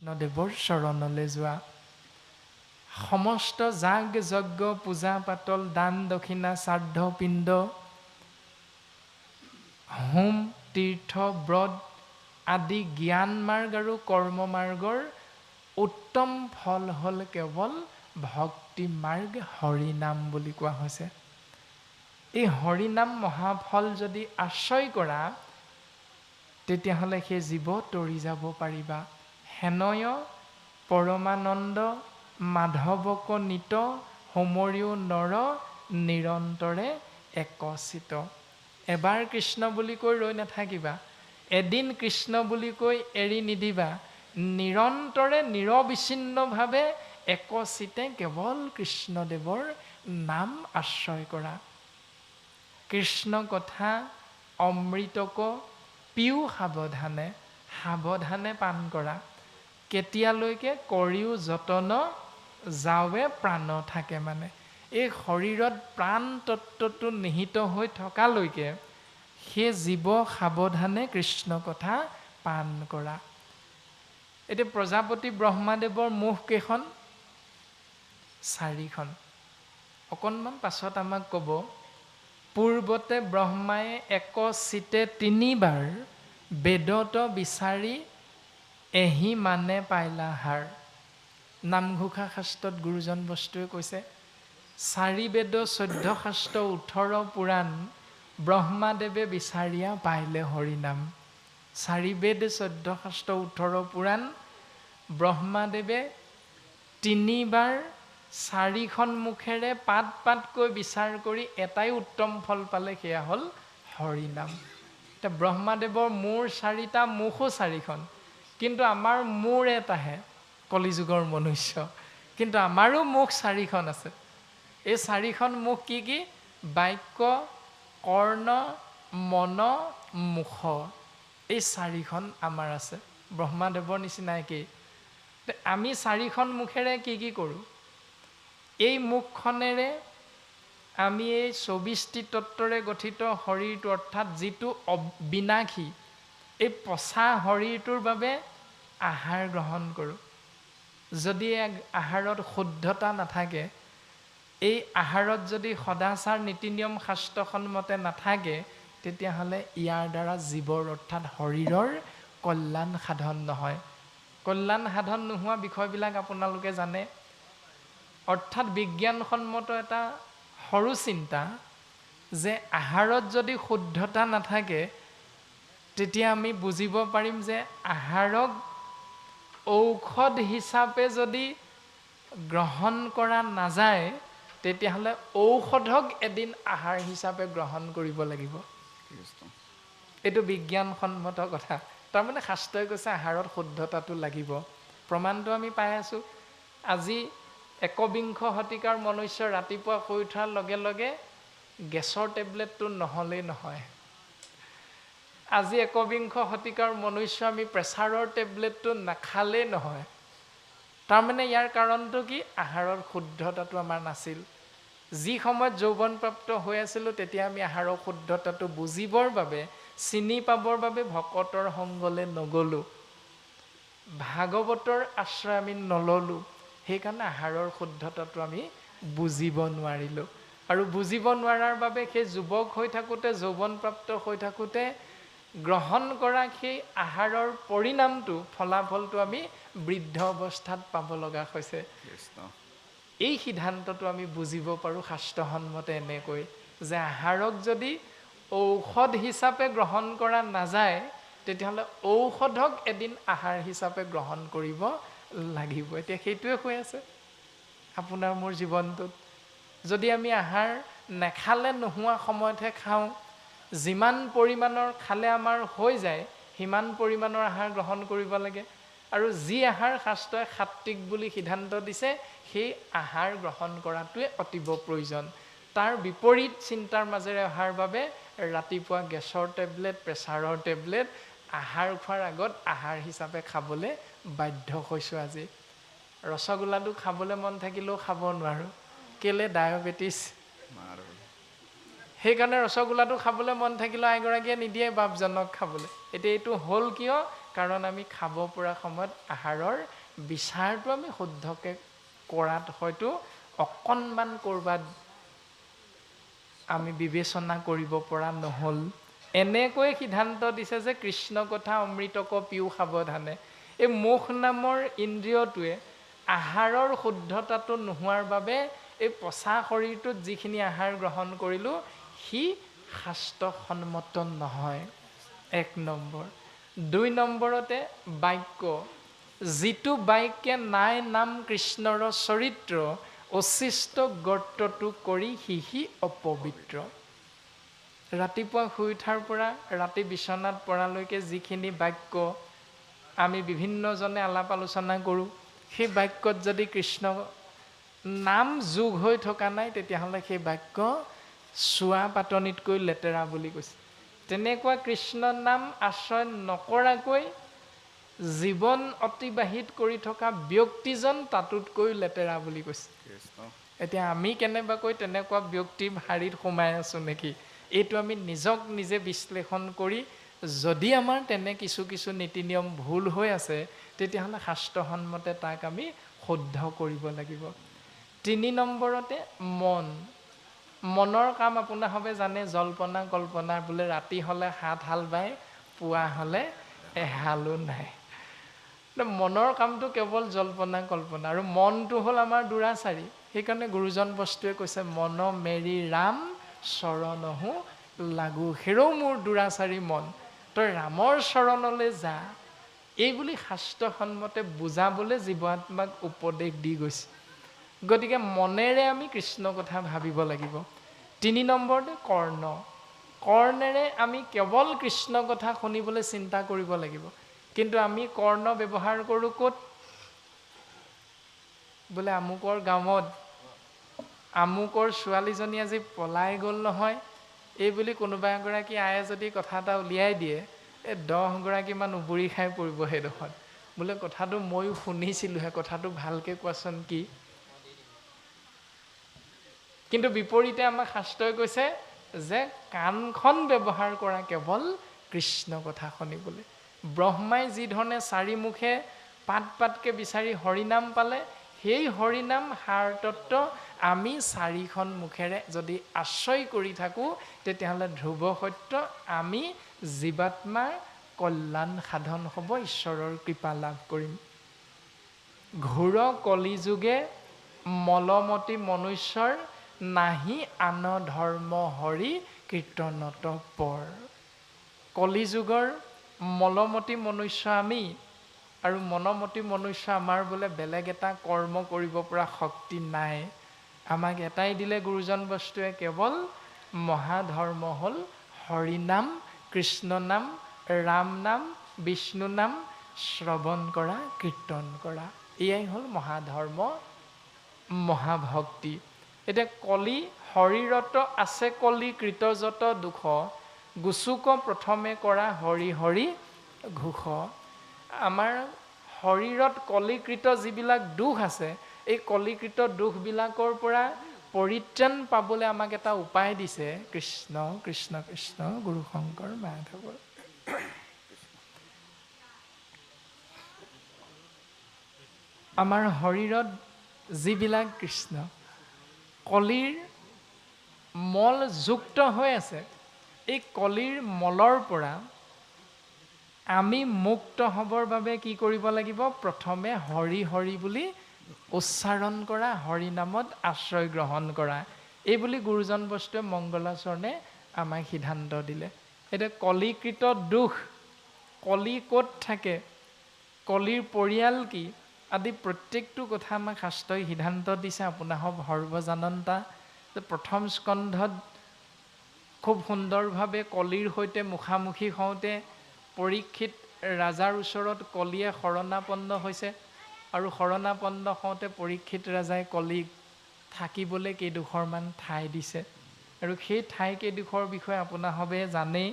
নদেৱৰ চৰণলৈ যোৱা সমস্ত যাগ যজ্ঞ পূজা পাতল দান দক্ষিণা শ্ৰাদ্ধ পিণ্ড হোম তীৰ্থ ব্ৰত আদি জ্ঞান মাৰ্গ আৰু কৰ্ম মাৰ্গৰ উত্তম ফল হ'ল কেৱল ভক্তি মাৰ্গ হৰিনাম বুলি কোৱা হৈছে। এই হৰিনাম মহাফল যদি আশ্ৰয় কৰা তেতিয়াহ'লে সেই জীৱ তৰি যাব পাৰিবা। হেনয় পৰমানন্দ মাধৱক নিত হোমৰিও নৰ নিৰন্তৰে একচিত। এবাৰ কৃষ্ণ বুলি কৈ ৰৈ নাথাকিবা, এদিন কৃষ্ণ বুলি কৈ এৰি নিদিবা, নিৰন্তৰে নিৰবিচ্ছিন্নভাৱে একচিতে কেৱল কৃষ্ণদেৱৰ নাম আশ্ৰয় কৰা। কৃষ্ণ কথা অমৃতক পিও সাৱধানে, সাৱধানে পান কৰা। কেতিয়ালৈকে কৰিও যতন যাৱে প্ৰাণ থাকে। মানে এই শৰীৰত প্ৰাণ তত্ত্বটো নিহিত হৈ থকালৈকে সেই জীৱ সাৱধানে কৃষ্ণ কথা পান কৰা। এতিয়া প্ৰজাপতি ব্ৰহ্মাদেৱৰ মুখ কেইখন? 4খন। অকণমান পাছত আমাক ক'ব, পূৰ্বতে ব্ৰহ্মাই একচিতে 3বাৰ বেদত বিচাৰি এহি মানে পাইলা হাৰ। নামঘোষা শাস্ত্ৰত গুৰুজন বস্তুৱে কৈছে, 4 বেদ 14 শাস্ত্ৰ 18 পুৰাণ ব্ৰহ্মাদেৱে বিচাৰিয়া পাইলে হৰিনাম। 4 বেদ 14 শাস্ত্ৰ 18 পুৰাণ ব্ৰহ্মাদেৱে 3বাৰ 4খন মুখেৰে পাত পাতকৈ বিচাৰ কৰি এটাই উত্তম ফল পালে, সেয়া হ'ল হৰিনাম। এতিয়া ব্ৰহ্মাদেৱৰ মূৰ 4টা, মুখো 4খন, কিন্তু আমাৰ মূৰ এটাহে, কলিযুগৰ মনুষ্য, কিন্তু আমাৰো মুখ 4খন আছে। এই 4খন মুখ কি কি? বাক্য, কৰ্ণ, মন, মুখ। এই 4খন আমাৰ আছে। ব্ৰহ্মাদেৱৰ নিচিনা একেই। আমি 4খন মুখেৰে কি কি কৰোঁ? এই মুখখনেৰে আমি এই 24টি তত্ত্বৰে গঠিত শৰীৰটো, অৰ্থাৎ যিটো বিনাশী, এই পচা শৰীৰটোৰ বাবে আহাৰ গ্ৰহণ কৰোঁ। যদি আহাৰত শুদ্ধতা নাথাকে, এই আহাৰত যদি সদাচাৰ নীতি নিয়ম শাস্ত্ৰসন্মতে নাথাকে, তেতিয়াহ'লে ইয়াৰ দ্বাৰা জীৱৰ অৰ্থাৎ শৰীৰৰ কল্যাণ সাধন নহয়। কল্যাণ সাধন নোহোৱা বিষয়বিলাক আপোনালোকে জানে। অৰ্থাৎ বিজ্ঞানসন্মত এটা সৰু চিন্তা যে আহাৰত যদি শুদ্ধতা নাথাকে, তেতিয়া আমি বুজিব পাৰিম যে আহাৰক ঔষধ হিচাপে যদি গ্ৰহণ কৰা নাযায়, তেতিয়াহ'লে ঔষধক এদিন আহাৰ হিচাপে গ্ৰহণ কৰিব লাগিব। এইটো বিজ্ঞানসন্মত কথা। তাৰমানে শাস্ত্ৰই কৈছে আহাৰত শুদ্ধতাটো লাগিব। প্ৰমাণটো আমি পাই আছোঁ। আজি 21 শতিকাৰ মনুষ্য ৰাতিপুৱা শুই উঠাৰ লগে লগে গেছৰ টেবলেটটো নহ'লেই নহয়। আজি 21 শতিকাৰ মনুষ্য আমি প্ৰেছাৰৰ টেবলেটটো নাখালেই নহয়। তাৰমানে ইয়াৰ কাৰণটো কি? আহাৰৰ শুদ্ধতাটো আমাৰ নাছিল। যি সময়ত যৌৱনপ্ৰাপ্ত হৈ আছিলোঁ, তেতিয়া আমি আহাৰৰ শুদ্ধতাটো বুজিবৰ বাবে, চিনি পাবৰ বাবে ভকতৰ সংগলৈ নগ'লোঁ, ভাগৱতৰ আশ্ৰয় আমি নল'লোঁ। সেইকাৰণে আহাৰৰ শুদ্ধতাটো আমি বুজিব নোৱাৰিলোঁ। আৰু বুজিব নোৱাৰাৰ বাবে সেই যুৱক হৈ থাকোঁতে, যৌৱনপ্ৰাপ্ত হৈ থাকোঁতে গ্ৰহণ কৰা সেই আহাৰৰ পৰিণামটো, ফলাফলটো আমি বৃদ্ধ অৱস্থাত পাব লগা হৈছে। এই সিদ্ধান্তটো আমি বুজিব পাৰোঁ শাস্ত্ৰসন্মতে এনেকৈ যে আহাৰক যদি ঔষধ হিচাপে গ্ৰহণ কৰা নাযায়, তেতিয়াহ'লে ঔষধক এদিন আহাৰ হিচাপে গ্ৰহণ কৰিব লাগিব। এতিয়া সেইটোৱে হৈ আছে আপোনাৰ মোৰ জীৱনটোত। যদি আমি আহাৰ নেখালে নোহোৱা সময়তহে খাওঁ, যিমান পৰিমাণৰ খালে আমাৰ হৈ যায়, সিমান পৰিমাণৰ আহাৰ গ্ৰহণ কৰিব লাগে। আৰু যি আহাৰ শাস্ত্ৰই সাত্বিক বুলি সিদ্ধান্ত দিছে, সেই আহাৰ গ্ৰহণ কৰাটোৱে অতীৱ প্ৰয়োজন। তাৰ বিপৰীত চিন্তাৰ মাজেৰে অহাৰ বাবে ৰাতিপুৱা গেছৰ টেবলেট, প্ৰেছাৰৰ টেবলেট আহাৰ খোৱাৰ আগত আহাৰ হিচাপে খাবলৈ বাধ্য হৈছোঁ। আজি ৰসগোল্লাটো খাবলৈ মন থাকিলেও খাব নোৱাৰোঁ। কেলে? ডায়েবেটিছ। সেইকাৰণে ৰসগোল্লাটো খাবলৈ মন থাকিলেও এগৰাকীয়ে নিদিয়ে বাপজনক খাবলৈ। এতিয়া এইটো হ'ল কিয়? কাৰণ আমি খাব পৰা সময়ত আহাৰৰ বিচাৰটো আমি শুদ্ধকৈ কৰাত হয়তো অকণমান ক'ৰবাত আমি বিবেচনা কৰিব পৰা নহ'ল। এনেকৈ সিদ্ধান্ত দিছে যে কৃষ্ণ কথা অমৃতক পিও সাৱধানে। এই মুখ নামৰ ইন্দ্ৰিয়টোৱে আহাৰৰ শুদ্ধতাটো নোহোৱাৰ বাবে এই পচা শৰীৰটোত যিখিনি আহাৰ গ্ৰহণ কৰিলোঁ সি শাস্ত্ৰসন্মত নহয়, 1 নম্বৰ। 2 নম্বৰতে বাক্য, যিটো বাক্যে নাই নাম কৃষ্ণৰ চৰিত্ৰ, অশিষ্ট গৰ্তটো কৰি সি অপবিত্ৰ। ৰাতিপুৱা শুই উঠাৰ পৰা ৰাতি বিচনাত পৰালৈকে যিখিনি বাক্য আমি বিভিন্নজনে আলাপ আলোচনা কৰোঁ, সেই বাক্যত যদি কৃষ্ণ নাম যোগ হৈ থকা নাই তেতিয়াহ'লে সেই বাক্য চোৱা পাতনিতকৈ লেতেৰা বুলি কৈছে। তেনেকুৱা কৃষ্ণ নাম আশ্ৰয় নকৰাকৈ জীৱন অতিবাহিত কৰি থকা ব্যক্তিজন তাতোতকৈ লেতেৰা বুলি কৈছে। এতিয়া আমি কেনেবাকৈ তেনেকুৱা ব্যক্তিৰ শাৰীত সোমাই আছোঁ নেকি, এইটো আমি নিজক নিজে বিশ্লেষণ কৰি যদি আমাৰ তেনে কিছু কিছু নীতি নিয়ম ভুল হৈ আছে তেতিয়াহ'লে শাস্ত্ৰসন্মতে তাক আমি শুদ্ধ কৰিব লাগিব। 3 নম্বৰতে মন। মনৰ কাম আপোনাৰ হবে জানে, জল্পনা কল্পনা, বোলে ৰাতি হ'লে 7 হাল বায়, পুৱা হ'লে এহালো নাই। মনৰ কামটো কেৱল জল্পনা কল্পনা, আৰু মনটো হ'ল আমাৰ দুৰাচাৰী। সেইকাৰণে গুৰুজন বস্তুৱে কৈছে, মন মেৰি ৰাম চৰণহো লাগু। হেৰৌ মোৰ দুৰাচাৰী মন, তই ৰামৰ চৰণলৈ যা, এইবুলি শাস্ত্ৰসন্মতে বুজাবলৈ জীৱাত্মাক উপদেশ দি গৈছে। গতিকে মনেৰে আমি কৃষ্ণ কথা ভাবিব লাগিব। 3 নম্বৰতে কৰ্ণ। কৰ্ণেৰে আমি কেৱল কৃষ্ণ কথা শুনিবলৈ চিন্তা কৰিব লাগিব। কিন্তু আমি কৰ্ণ ব্যৱহাৰ কৰোঁ ক'ত? বোলে আমুকৰ গাঁৱত আমুকৰ ছোৱালীজনী আজি পলাই গ'ল নহয়, এই বুলি কোনোবা এগৰাকী আয়ে যদি কথা এটা উলিয়াই দিয়ে, 10 গৰাকীমান উবুৰি খাই পৰিব সেইডোখৰত। বোলে কথাটো ময়ো শুনিছিলোঁহে, কথাটো ভালকৈ কোৱাচোন কি? কিন্তু বিপৰীতে আমাক শাস্ত্ৰই কৈছে যে কাণখন ব্যৱহাৰ কৰা কেৱল কৃষ্ণ কথা শুনিবলৈ। ব্ৰহ্মাই যি ধৰণে 4 মুখে পাত পাতকৈ বিচাৰি হৰিনাম পালে, সেই হৰিনাম সাৰতত্ব আমি 4খন মুখেৰে যদি আশ্ৰয় কৰি থাকোঁ তেতিয়াহ'লে ধ্ৰুৱ সত্য আমি জীৱাত্মাৰ কল্যাণ সাধন হ'ব, ঈশ্বৰৰ কৃপা লাভ কৰিম। ঘোৰ কলিযুগে মলমতি মনুষ্যৰ, নাহি আন ধৰ্ম হৰি কীৰ্তনত পৰ। কলিযুগৰ মলমতি মনুষ্য আমি, আৰু মনমতি মনুষ্য আমাৰ বোলে বেলেগ এটা কৰ্ম কৰিব পৰা শক্তি নাই। আমাক এটাই দিলে গুৰুজন বস্তুৱে, কেৱল মহাধৰ্ম হ'ল হৰিনাম, কৃষ্ণ নাম, ৰাম নাম, বিষ্ণু নাম শ্ৰৱণ কৰা, কীৰ্তন কৰা। এয়াই হ'ল মহাধৰ্ম, মহাভক্তি। এতিয়া কলি শৰীৰত আছে কলি কৃতযত দুখ, গুচুক প্ৰথমে কৰা হৰি হৰি ঘোষ। আমাৰ শৰীৰত কলিকৃত যিবিলাক দুখ আছে, এই কলিকৃত দুখবিলাকৰ পৰা পৰিত্ৰাণ পাবলৈ আমাক এটা উপায় দিছে, কৃষ্ণ কৃষ্ণ কৃষ্ণ গুৰু শংকৰ মাধৱৰ। আমাৰ শৰীৰত যিবিলাক কৃষ্ণ কলিৰ মল যুক্ত হৈ আছে, এই কলিৰ মলৰ পৰা আমি মুক্ত হ'বৰ বাবে কি কৰিব লাগিব? প্ৰথমে হৰি হৰি বুলি উচ্চাৰণ কৰা, হৰি নামত আশ্ৰয় গ্ৰহণ কৰা, এই বুলি গুৰুজন বস্তুৱে মংগলাচৰণে আমাক সিদ্ধান্ত দিলে। এতিয়া কলিকৃত দুখ, কলি ক'ত থাকে, কলিৰ পৰিয়াল কি আদি প্ৰত্যেকটো কথা আমাক শাস্ত্ৰই সিদ্ধান্ত দিছে। আপোনাৰ সৰ্বজানন্তা প্ৰথম স্কন্ধত খুব সুন্দৰভাৱে কলিৰ সৈতে মুখামুখি হওঁতে পৰীক্ষিত ৰাজাৰ ওচৰত কলিয়ে শৰণাপন্ন হৈছে, আৰু শৰণাপন্ন হওঁতে পৰীক্ষিত ৰাজাই কলিক থাকিবলৈ কেইডোখৰমান ঠাই দিছে, আৰু সেই ঠাই কেইডোখৰ বিষয়ে আপোনাৰ হবে জানেই।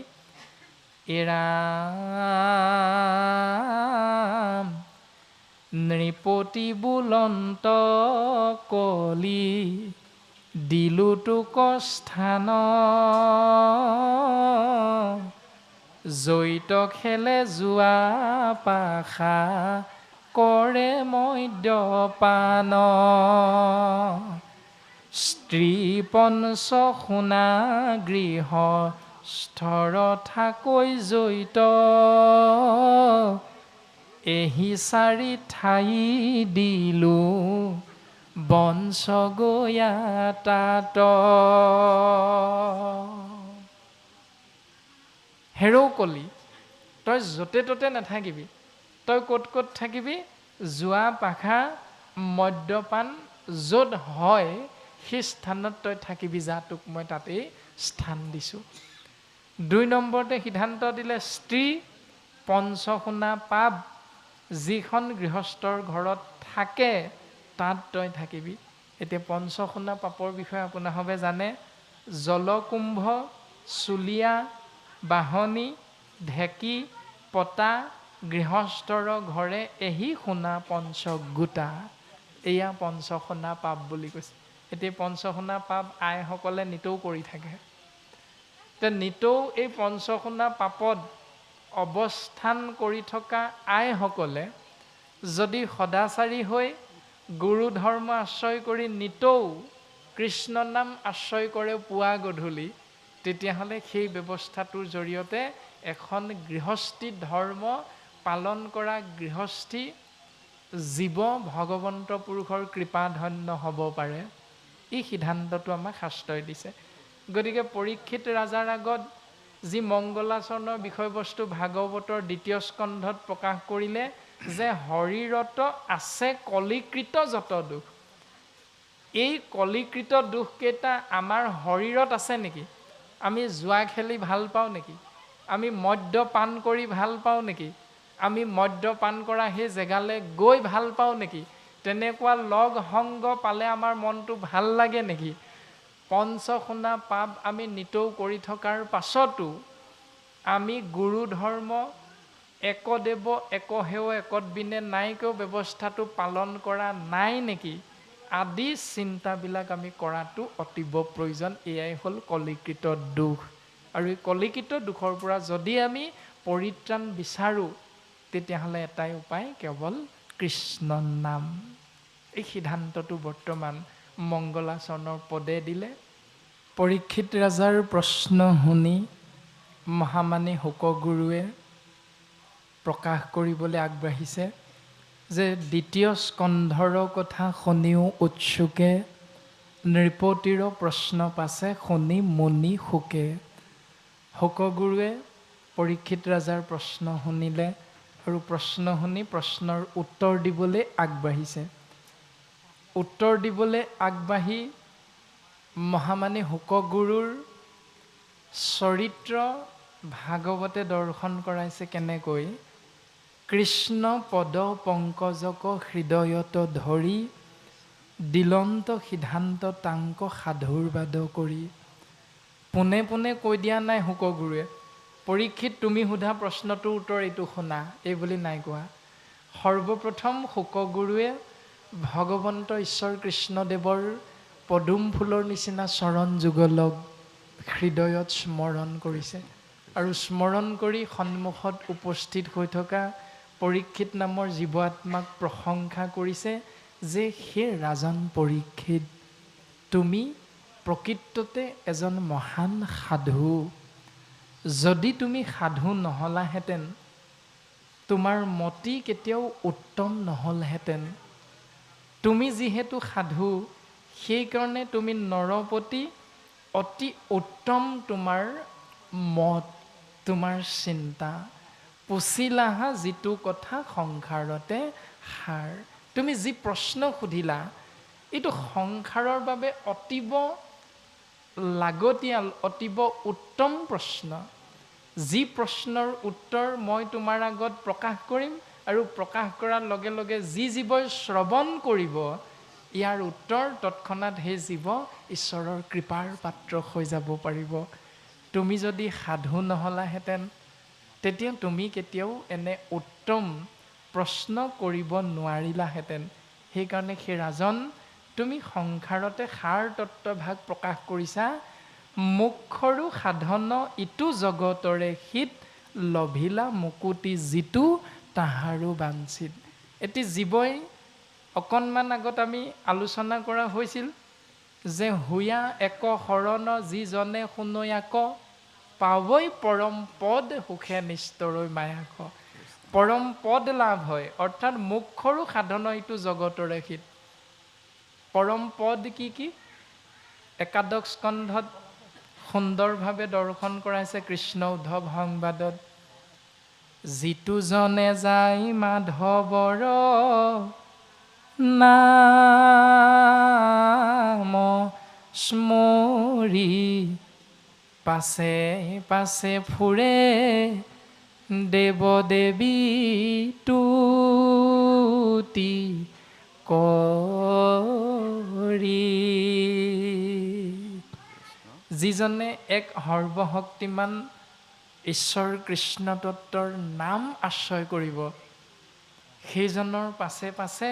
এৰাম নৃপতি বুলন্ত কলি, দিলো তোক স্থান জৈত খেলে যোৱা পাশা কৰে মদ্যপান স্ত্ৰী পঞ্চ শুনা গৃহ স্থৰ ঠাকৈ জৈত এহি চাৰি ঠাই দিলো বঞ্চ গয়া তাত হেৰৌ কলি তই য'তে ত'তে নাথাকিবি তই ক'ত ক'ত থাকিবি যোৱা পাখা মদ্যপান য'ত হয় সেই স্থানত তই থাকিবি যা তোক মই তাতেই স্থান দিছোঁ ২ নম্বৰতে সিদ্ধান্ত দিলে স্ত্ৰী পঞ্চশুনা পাপ যিখন গৃহস্থৰ ঘৰত থাকে তাত তই থাকিবি এতিয়া পঞ্চশুনা পাপৰ বিষয়ে আপোনাসবে জানে জলকুম্ভ চুলীয়া বাহনী ঢেকী পতা গৃহস্থৰ ঘৰে এহি শুনা পঞ্চগোটা এয়া পঞ্চশুনা পাপ বুলি কৈছে এতিয়া পঞ্চশুনা পাপ আইসকলে নিতৌ কৰি থাকে তে নিতৌ এই পঞ্চশুনা পাপত অৱস্থান কৰি থকা আইসকলে যদি সদাচাৰী হৈ গুৰু ধৰ্ম আশ্ৰয় কৰি নিতৌ কৃষ্ণ নাম আশ্ৰয় কৰে পুৱা গধূলি তেতিয়াহ'লে সেই ব্যৱস্থাটোৰ জৰিয়তে এখন গৃহস্থী ধৰ্ম পালন কৰা গৃহস্থী জীৱ ভগৱন্ত পুৰুষৰ কৃপা ধন্য হ'ব পাৰে এই সিদ্ধান্তটো আমাক শাস্ত্ৰই দিছে গতিকে পৰীক্ষিত ৰাজাৰ আগত যি মংগলাচৰণৰ বিষয়বস্তু ভাগৱতৰ ২য় স্কন্ধত প্ৰকাশ কৰিলে যে শৰীৰত আছে কলিকৃত যত দুখ এই কলিকৃত দুখকেইটা আমাৰ শৰীৰত আছে নেকি আমি জুৱা খেলি ভাল পাওঁ নেকি আমি মদ্যপান কৰি ভাল পাওঁ নেকি আমি মদ্যপান কৰা সেই জেগালৈ গৈ ভাল পাওঁ নেকি তেনেকুৱা লগ সংগ পালে আমাৰ মনটো ভাল লাগে নেকি পঞ্চশুনা পাপ আমি নিতৌ কৰি থকাৰ পাছতো আমি গুৰু ধৰ্ম একদেৱ একহেও একতবিনে নাইকেও ব্যৱস্থাটো পালন কৰা নাই নেকি আদি চিন্তাবিলাক আমি কৰাটো অতীৱ প্ৰয়োজন এয়াই হ'ল কলিকৃত দুখ আৰু এই কলিকৃত দুখৰ পৰা যদি আমি পৰিত্ৰাণ বিচাৰোঁ তেতিয়াহ'লে এটাই উপায় কেৱল কৃষ্ণ নাম এই সিদ্ধান্তটো বৰ্তমান মংগলাচৰণৰ পদে দিলে পৰীক্ষিত ৰাজাৰ প্ৰশ্ন শুনি মহামানী শুকগুৰুৱে প্ৰকাশ কৰিবলৈ আগবাঢ়িছে যে ২য় স্কন্ধৰ কথা শুনিও উৎসুকে নৃপতিৰ প্ৰশ্ন পাছে শুনি মুনি শুকে শুকগুৰুৱে পৰীক্ষিত ৰাজাৰ প্ৰশ্ন শুনিলে আৰু প্ৰশ্ন শুনি প্ৰশ্নৰ উত্তৰ দিবলৈ আগবাঢ়িছে উত্তৰ দিবলৈ আগবাঢ়ি মহামানী শুকগুৰুৰ চৰিত্ৰ ভাগৱতে দৰ্শন কৰাইছে কেনেকৈ কৃষ্ণ পদ পংকজক হৃদয়ত ধৰি দিলন্ত সিদ্ধান্ত তাংক সাধুৰ বাদ কৰি পোনে পোনে কৈ দিয়া নাই শুকগুৰুৱে পৰীক্ষিত তুমি সোধা প্ৰশ্নটোৰ উত্তৰ এইটো শুনা এই বুলি নাই কোৱা সৰ্বপ্ৰথম শুকগুৰুৱে ভগৱন্ত ঈশ্বৰ কৃষ্ণদেৱৰ পদুম ফুলৰ নিচিনা চৰণ যুগলক হৃদয়ত স্মৰণ কৰিছে আৰু স্মৰণ কৰি সন্মুখত উপস্থিত হৈ থকা পৰীক্ষিত নামৰ জীৱ আত্মাক প্ৰশংসা কৰিছে যে হে ৰাজন পৰীক্ষিত তুমি প্ৰকৃততে এজন মহান সাধু যদি তুমি সাধু নহলাহেঁতেন তোমাৰ মতি কেতিয়াও উত্তম নহলহেঁতেন তুমি যিহেতু সাধু সেইকাৰণে তুমি নৰপতি অতি উত্তম তোমাৰ মত তোমাৰ চিন্তা পুছিলাহা যিটো কথা সংসাৰতে সাৰ তুমি যি প্ৰশ্ন সুধিলা এইটো সংসাৰৰ বাবে অতীব লাগতিয়াল অতীব উত্তম প্ৰশ্ন যি প্ৰশ্নৰ উত্তৰ মই তোমাৰ আগত প্ৰকাশ কৰিম আৰু প্ৰকাশ কৰাৰ লগে লগে যি জীৱই শ্ৰৱণ কৰিব ইয়াৰ উত্তৰ তৎক্ষণাৎ সেই জীৱ ঈশ্বৰৰ কৃপাৰ পাত্ৰ হৈ যাব পাৰিব তুমি যদি সাধু নহলাহেঁতেন তেতিয়া তুমি কেতিয়াও এনে উত্তম প্ৰশ্ন কৰিব নোৱাৰিলাহেঁতেন সেইকাৰণে সেই ৰাজন তুমি সংসাৰতে সাৰ তত্ত্বভাগ প্ৰকাশ কৰিছা মুখৰো সাধন ইটো জগতৰে হিত লভিলা মুকুতি যিটো তাহাৰো বাঞ্ছিত। এটি জীৱই অকণমান আগত আমি আলোচনা কৰা হৈছিল যে হুয়া এক শৰণ যিজনে শুনয়াক পাবই পৰম পদ সুখে নিস্তৰৈ মায়াক। পৰম পদ লাভ হয়, অৰ্থাৎ মোক্ষৰো সাধন এইটো জগতৰে হিত। পৰম পদ কি কি? একাদশ স্কন্ধত সুন্দৰভাৱে দৰ্শন কৰাইছে কৃষ্ণ উদ্ধৱ সংবাদত। যিটো জনে যায় মাধৱৰ নাম স্মৰি পাছে পাছে ফুৰে দেৱ দেৱী তুতি কৰি। যিজনে এক সৰ্বশক্তিমান ঈশ্বৰ কৃষ্ণ তত্বৰ নাম আশ্ৰয় কৰিব, সেইজনৰ পাছে পাছে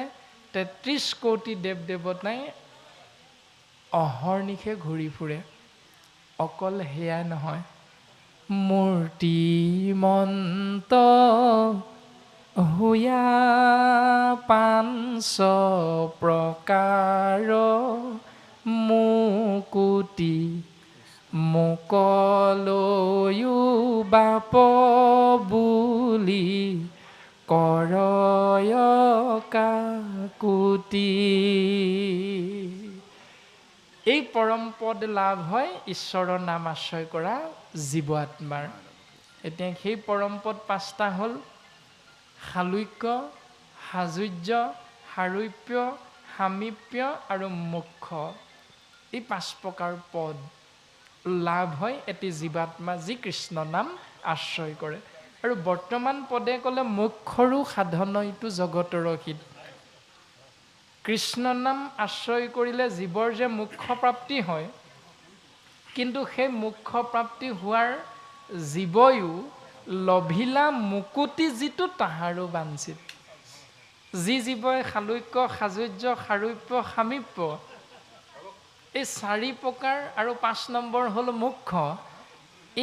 ৩৩ কোটি দেৱ দেৱতাই অহৰ্নিশে ঘূৰি ফুৰে। অকল সেয়াই নহয়, মূৰ্তিমন্ত হুয়া পাঞ্চ প্ৰকাৰ মুকুতি মোকলৈও বাপ বুলি কৰয় কাকুতি। এই পৰম পদ লাভ হয় ঈশ্বৰৰ নাম আশ্ৰয় কৰা জীৱ আত্মাৰ। এতিয়া সেই পৰম পদ ৫টা হ'ল: শালুক্য, সাযুজ্য, সাৰূপ্য, সামীপ্য আৰু মোক্ষ। এই ৫ প্ৰকাৰ পদ লাভ হয় এটি জীৱাত্মা যি কৃষ্ণ নাম আশ্ৰয় কৰে। আৰু বৰ্তমান পদে ক'লে মোক্ষৰো সাধন এইটো জগতৰ হিত। কৃষ্ণ নাম আশ্ৰয় কৰিলে জীৱৰ যে মোক্ষ প্ৰাপ্তি হয়, কিন্তু সেই মোক্ষ প্ৰাপ্তি হোৱাৰ জীৱয়ো লভিলা মুকুতি যিটো তাহাৰো বাঞ্ছিত। যি জীৱই শালুক্য, সাযুজ্য, সাৰূপ্য, সামীপ্য এই ৪ প্ৰকাৰ আৰু ৫ নম্বৰ হ'ল মোক্ষ।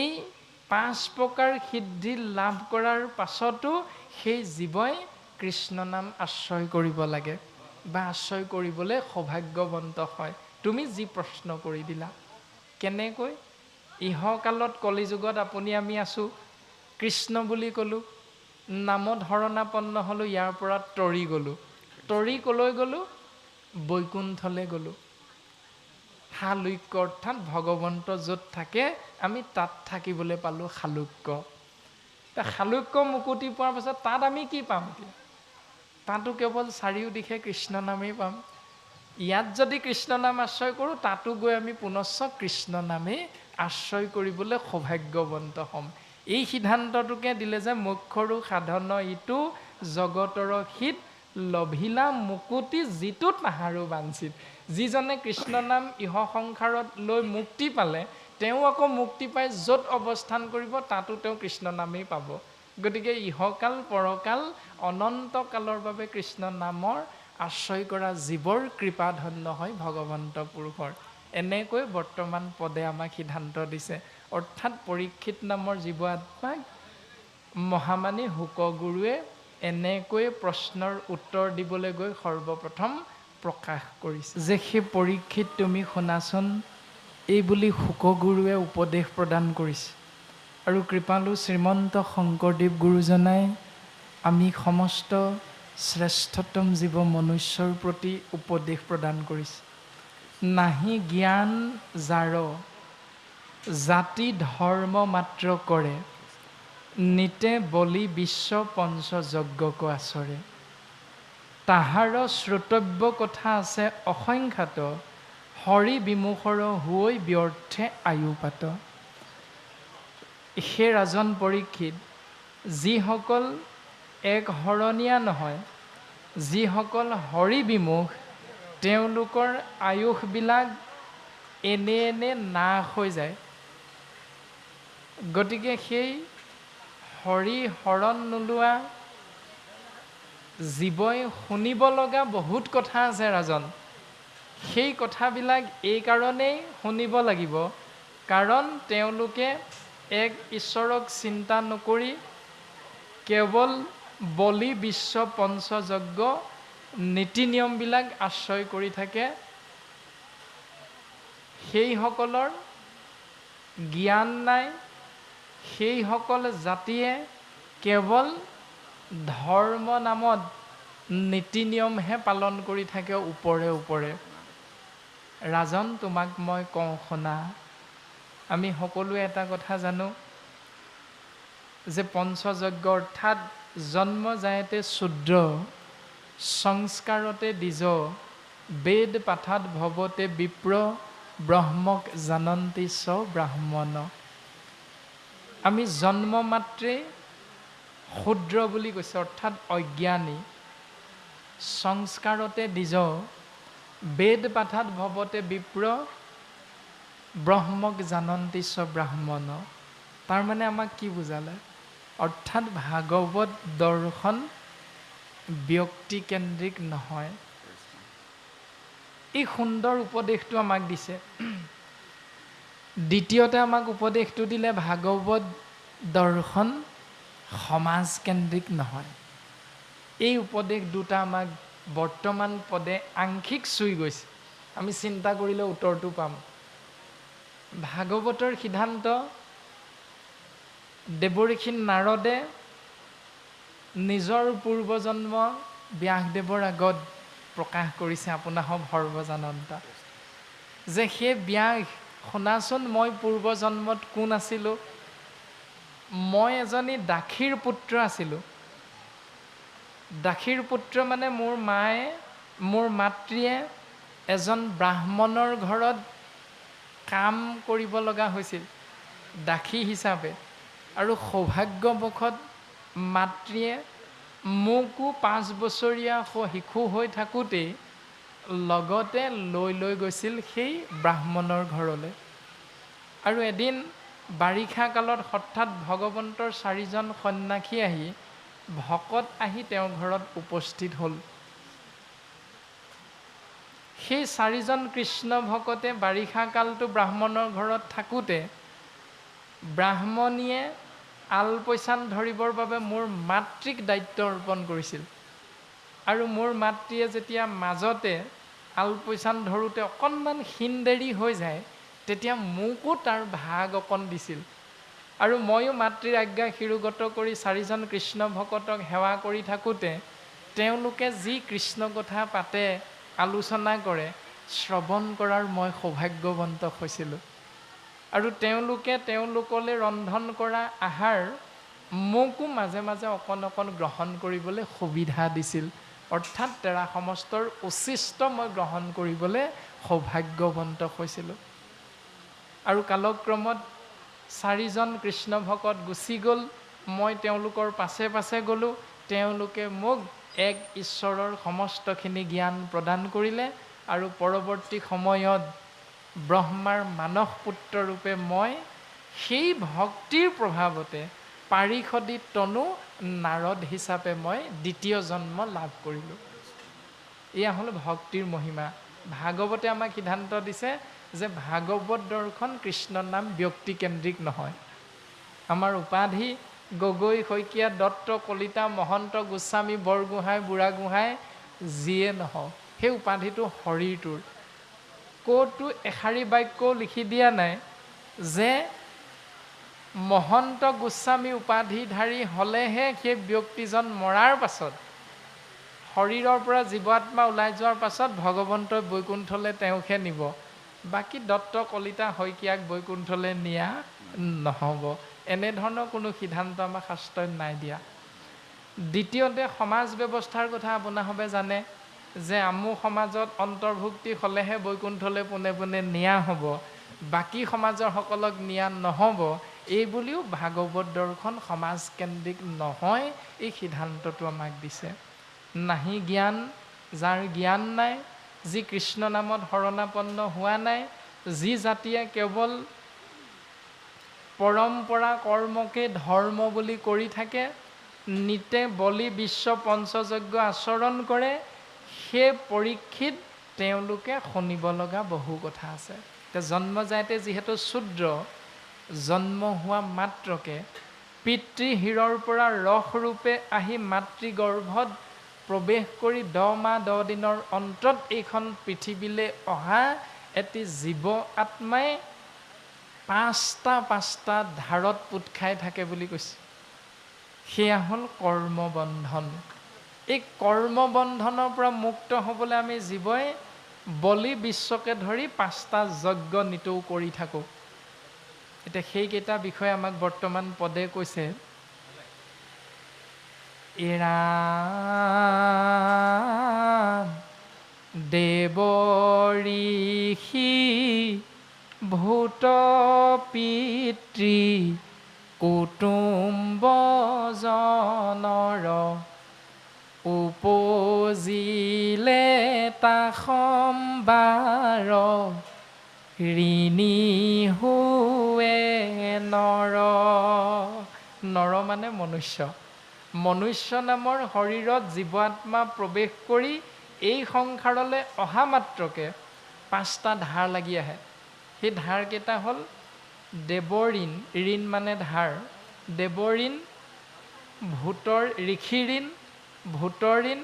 এই ৫ প্ৰকাৰ সিদ্ধি লাভ কৰাৰ পাছতো সেই জীৱই কৃষ্ণ নাম আশ্ৰয় কৰিব লাগে বা আশ্ৰয় কৰিবলৈ সৌভাগ্যৱন্ত হয়। তুমি যি প্ৰশ্ন কৰি দিলা, কেনেকৈ? ইহকালত কলিযুগত আপুনি আমি আছোঁ, কৃষ্ণ বুলি ক'লোঁ, নামত শৰণাপন্ন হ'লোঁ, ইয়াৰ পৰা তৰি গ'লোঁ। তৰি ক'লৈ গ'লোঁ? বৈকুণ্ঠলৈ গ'লোঁ। শালুক্য অৰ্থাৎ ভগৱন্ত য'ত থাকে আমি তাত থাকিবলৈ পালোঁ শালুক্য। শালুক্য মুকুতি পোৱাৰ পাছত তাত আমি কি পাম? তাতো কেৱল চাৰিওদিশে কৃষ্ণ নামেই পাম। ইয়াত যদি কৃষ্ণ নাম আশ্ৰয় কৰোঁ, তাতো গৈ আমি পুনশ্চ কৃষ্ণ নামেই আশ্ৰয় কৰিবলৈ সৌভাগ্যৱন্ত হ'ম। এই সিদ্ধান্তটোকে দিলে যে মোক্ষৰো সাধন ইটো জগতৰ হিত, লভিলা মুকুতি যিটো তাহাৰো বাঞ্ছিত। যিজনে কৃষ্ণ নাম ইহ সংসাৰত লৈ মুক্তি পালে, তেওঁ আকৌ মুক্তি পাই য'ত অৱস্থান কৰিব তাতো তেওঁ কৃষ্ণ নামেই পাব। গতিকে ইহকাল পৰকাল অনন্ত কালৰ বাবে কৃষ্ণ নামৰ আশ্ৰয় কৰা জীৱৰ কৃপা ধন্য হয় ভগৱন্ত পুৰুষৰ। এনেকৈ বৰ্তমান পদে আমাক সিদ্ধান্ত দিছে। অৰ্থাৎ পৰীক্ষিত নামৰ জীৱ আত্মাক মহামানী শুকগুৰুৱে এনেকৈ প্ৰশ্নৰ উত্তৰ দিবলৈ গৈ সৰ্বপ্ৰথম প্ৰকাশ কৰিছে যে সেই পৰীক্ষিত তুমি শুনাচোন, এই বুলি শুকগুৰুৱে উপদেশ প্ৰদান কৰিছে। আৰু কৃপালু শ্ৰীমন্ত শংকৰদেৱ গুৰুজনাই আমি সমস্ত শ্ৰেষ্ঠতম জীৱ মনুষ্যৰ প্ৰতি উপদেশ প্ৰদান কৰিছে। নাহি জ্ঞান যাৰ জাতি ধৰ্ম মাত্ৰ কৰে, নিতে বলি বিশ্ব পঞ্চ যজ্ঞক আচৰে। তাহাৰ শ্ৰোতব্য কথা আছে অসংখ্যাত, হৰি বিমুখৰ হৈ ব্যৰ্থে আয়ুপাত। সেই ৰাজন পৰীক্ষিত, যিসকল এক শৰণীয়া নহয়, যিসকল হৰি বিমুখ, তেওঁলোকৰ আয়ুসবিলাক এনে এনে নাশ হৈ যায়। গতিকে সেই হৰি শৰণ নোলোৱা জীৱই শুনিব লগা বহুত কথা আছে ৰাজন। সেই কথাবিলাক এই কাৰণেই শুনিব লাগিব, কাৰণ তেওঁলোকে এক ঈশ্বৰক চিন্তা নকৰি কেৱল বলি বিশ্ব পঞ্চযজ্ঞ নীতি নিয়মবিলাক আশ্ৰয় কৰি থাকে, সেইসকলৰ জ্ঞান নাই। সেইসকল জাতিয়ে কেৱল ধৰ্ম নামত নীতি নিয়মহে পালন কৰি থাকে ওপৰে ওপৰে। ৰাজন, তোমাক মই কওঁ শুনা, আমি সকলোৱে এটা কথা জানো যে পঞ্চযজ্ঞ অৰ্থাৎ জন্ম যায়তে শূদ্ৰ, সংস্কাৰতে দ্বিজ, বেদ পাঠাত ভৱতে বিপ্ৰ, ব্ৰহ্মক জানন্তি চ ব্ৰাহ্মণ। আমি জন্ম মাত্ৰেই শূদ্ৰ বুলি কৈছে, অৰ্থাৎ অজ্ঞানী। সংস্কাৰতে দ্বিজ, বেদ পাঠাত ভৱতে বিপ্ৰ, ব্ৰহ্মক জানন্তি চ ব্ৰাহ্মণ। তাৰমানে আমাক কি বুজালে? অৰ্থাৎ ভাগৱত দৰ্শন ব্যক্তিকেন্দ্ৰিক নহয়। এই সুন্দৰ উপদেশটো আমাক দিছে। দ্বিতীয়তে আমাক উপদেশটো দিলে ভাগৱত দৰ্শন সমাজকেন্দ্ৰিক নহয়। এই উপদেশ দুটা আমাক বৰ্তমান পদে আংশিক চুই গৈছে। আমি চিন্তা কৰিলে উত্তৰটো পাম। ভাগৱতৰ সিদ্ধান্ত দেৱঋষি নাৰদে নিজৰ পূৰ্বজন্ম ব্যাসদেৱৰ আগত প্ৰকাশ কৰিছে, আপোনাসৱ সৰ্বজানন্তা, যে সেই ব্যাস শুনাচোন, মই পূৰ্বজন্মত কোন আছিলোঁ? মই এজনী দাসীৰ পুত্ৰ আছিলোঁ। দাসীৰ পুত্ৰ মানে মোৰ মাতৃয়ে এজন ব্ৰাহ্মণৰ ঘৰত কাম কৰিব লগা হৈছিল দাসী হিচাপে। আৰু সৌভাগ্যবশত মাতৃয়ে মোকো 5 বছৰীয়া শিশু হৈ থাকোঁতেই লগতে লৈ গৈছিল সেই ব্ৰাহ্মণৰ ঘৰলৈ। আৰু এদিন বাৰিষা কালত হঠাৎ ভগৱন্তৰ 4জন সন্ন্যাসী আহি ভকত আহি তেওঁৰ ঘৰত উপস্থিত হ'ল। সেই 4জন কৃষ্ণ ভকতে বাৰিষা কালটো ব্ৰাহ্মণৰ ঘৰত থাকোঁতে ব্ৰাহ্মণীয়ে আলপৈচান ধৰিবৰ বাবে মোৰ মাতৃক দায়িত্ব অৰ্পণ কৰিছিল। আৰু মোৰ মাতৃয়ে যেতিয়া মাজতে আলপৈচান ধৰোঁতে অকণমান হিনদেৰি হৈ যায়, তেতিয়া মোকো তাৰ ভাগ অকণ দিছিল। আৰু ময়ো মাতৃৰ আজ্ঞা শিৰোগত কৰি 4জন কৃষ্ণ ভকতক সেৱা কৰি থাকোঁতে তেওঁলোকে যি কৃষ্ণ কথা পাতে, আলোচনা কৰে, শ্ৰৱণ কৰাৰ মই সৌভাগ্যৱন্ত হৈছিলোঁ। আৰু তেওঁলোকে তেওঁলোকলৈ ৰন্ধন কৰা আহাৰ মোকো মাজে মাজে অকণ অকণ গ্ৰহণ কৰিবলৈ সুবিধা দিছিল। অৰ্থাৎ তেৰা সমস্তৰ উচিষ্ট মই গ্ৰহণ কৰিবলৈ সৌভাগ্যৱন্ত হৈছিলোঁ। আৰু কালক্ৰমত 4জন কৃষ্ণ ভকত গুচি গ'ল, মই তেওঁলোকৰ পাছে পাছে গ'লোঁ। তেওঁলোকে মোক এক ঈশ্বৰৰ সমস্তখিনি জ্ঞান প্ৰদান কৰিলে। আৰু পৰৱৰ্তী সময়ত ব্ৰহ্মাৰ মানস পুত্ৰ ৰূপে মই সেই ভক্তিৰ প্ৰভাৱতে পাৰিষদী তনু নাৰদ হিচাপে মই দ্বিতীয় জন্ম লাভ কৰিলোঁ। এয়া হ'ল ভক্তিৰ মহিমা। ভাগৱতে আমাক সিদ্ধান্ত দিছে যে ভাগৱত দৰ্শন কৃষ্ণ নাম ব্যক্তিকেন্দ্ৰিক নহয়। আমাৰ উপাধি গগৈ, শইকীয়া, দত্ত, কলিতা, মহন্ত, গোস্বামী, বৰগোহাঁই, বুঢ়াগোহাঁই যিয়ে নহওক, সেই উপাধিটো শৰীৰটোৰ। ক'তো এষাৰি বাক্যও লিখি দিয়া নাই যে মহন্ত গোস্বামী উপাধিধাৰী হ'লেহে সেই ব্যক্তিজন মৰাৰ পাছত, শৰীৰৰ পৰা জীৱাত্মা ওলাই যোৱাৰ পাছত ভগৱন্তই বৈকুণ্ঠলৈ তেওঁকহে নিব। বাকী দত্ত, কলিতা, শইকীয়াক বৈকুণ্ঠলৈ নিয়া নহ'ব। এনেধৰণৰ কোনো সিদ্ধান্ত আমাৰ শাস্ত্ৰত নাই দিয়া। দ্বিতীয়তে সমাজ ব্যৱস্থাৰ কথা আপোনাসৱে জানে যে আমুক সমাজত অন্তৰ্ভুক্তি হ'লেহে বৈকুণ্ঠলৈ পোনে পোনে নিয়া হ'ব, বাকী সমাজৰ সকলক নিয়া নহ'ব। এই বুলিও ভাগৱত দৰ্শন সমাজকেন্দ্ৰিক নহয়, এই সিদ্ধান্তটো আমাক দিছে। নাহি জ্ঞান, যাৰ জ্ঞান নাই, যি কৃষ্ণ নামত শৰণাপন্ন হোৱা নাই, যি জাতিয়ে কেৱল পৰম্পৰা কৰ্মকে ধৰ্ম বুলি কৰি থাকে, নিতে বলি বিশ্ব পঞ্চযজ্ঞ আচৰণ কৰে, সেই পৰীক্ষিত তেওঁলোকে শুনিব লগা বহু কথা আছে। এতিয়া জন্ম যাওঁতে যিহেতু শূদ্ৰ, জন্ম হোৱা মাত্ৰকে পিতৃশিৰৰ পৰা ৰসৰূপে আহি মাতৃগৰ্ভত প্ৰৱেশ কৰি 10 মাহ 10 দিনৰ অন্তত এইখন পৃথিৱীলৈ অহা এটি জীৱ আত্মাই 5টা ধাৰত পোত খাই থাকে বুলি কৈছে। সেয়া হ'ল কৰ্মবন্ধন। এই কৰ্মবন্ধনৰ পৰা মুক্ত হ'বলৈ আমি জীৱই বলি বিশ্বকে ধৰি 5টা যজ্ঞ নিতৌ কৰি থাকোঁ। এতিয়া সেইকেইটা বিষয়ে আমাক বৰ্তমান পদে কৈছে। এৰা দেৱ ঋষি ভূত পিতৃ কুটুম্ব জনৰ উপজিলে তা সম্বাৰ ঋণী হুৱে নৰ। নৰ মানে মনুষ্য। মনুষ্য নামৰ শৰীৰত জীৱ আত্মা প্ৰৱেশ কৰি এই সংসাৰলৈ অহা মাত্ৰকে 5টা ধাৰ লাগি আহে। সেই ধাৰকেইটা হ'ল দেৱঋণ, ঋণ মানে ধাৰ, দেৱঋণ, ভূতৰ ঋষিঋণ, ভূতৰ ঋণ,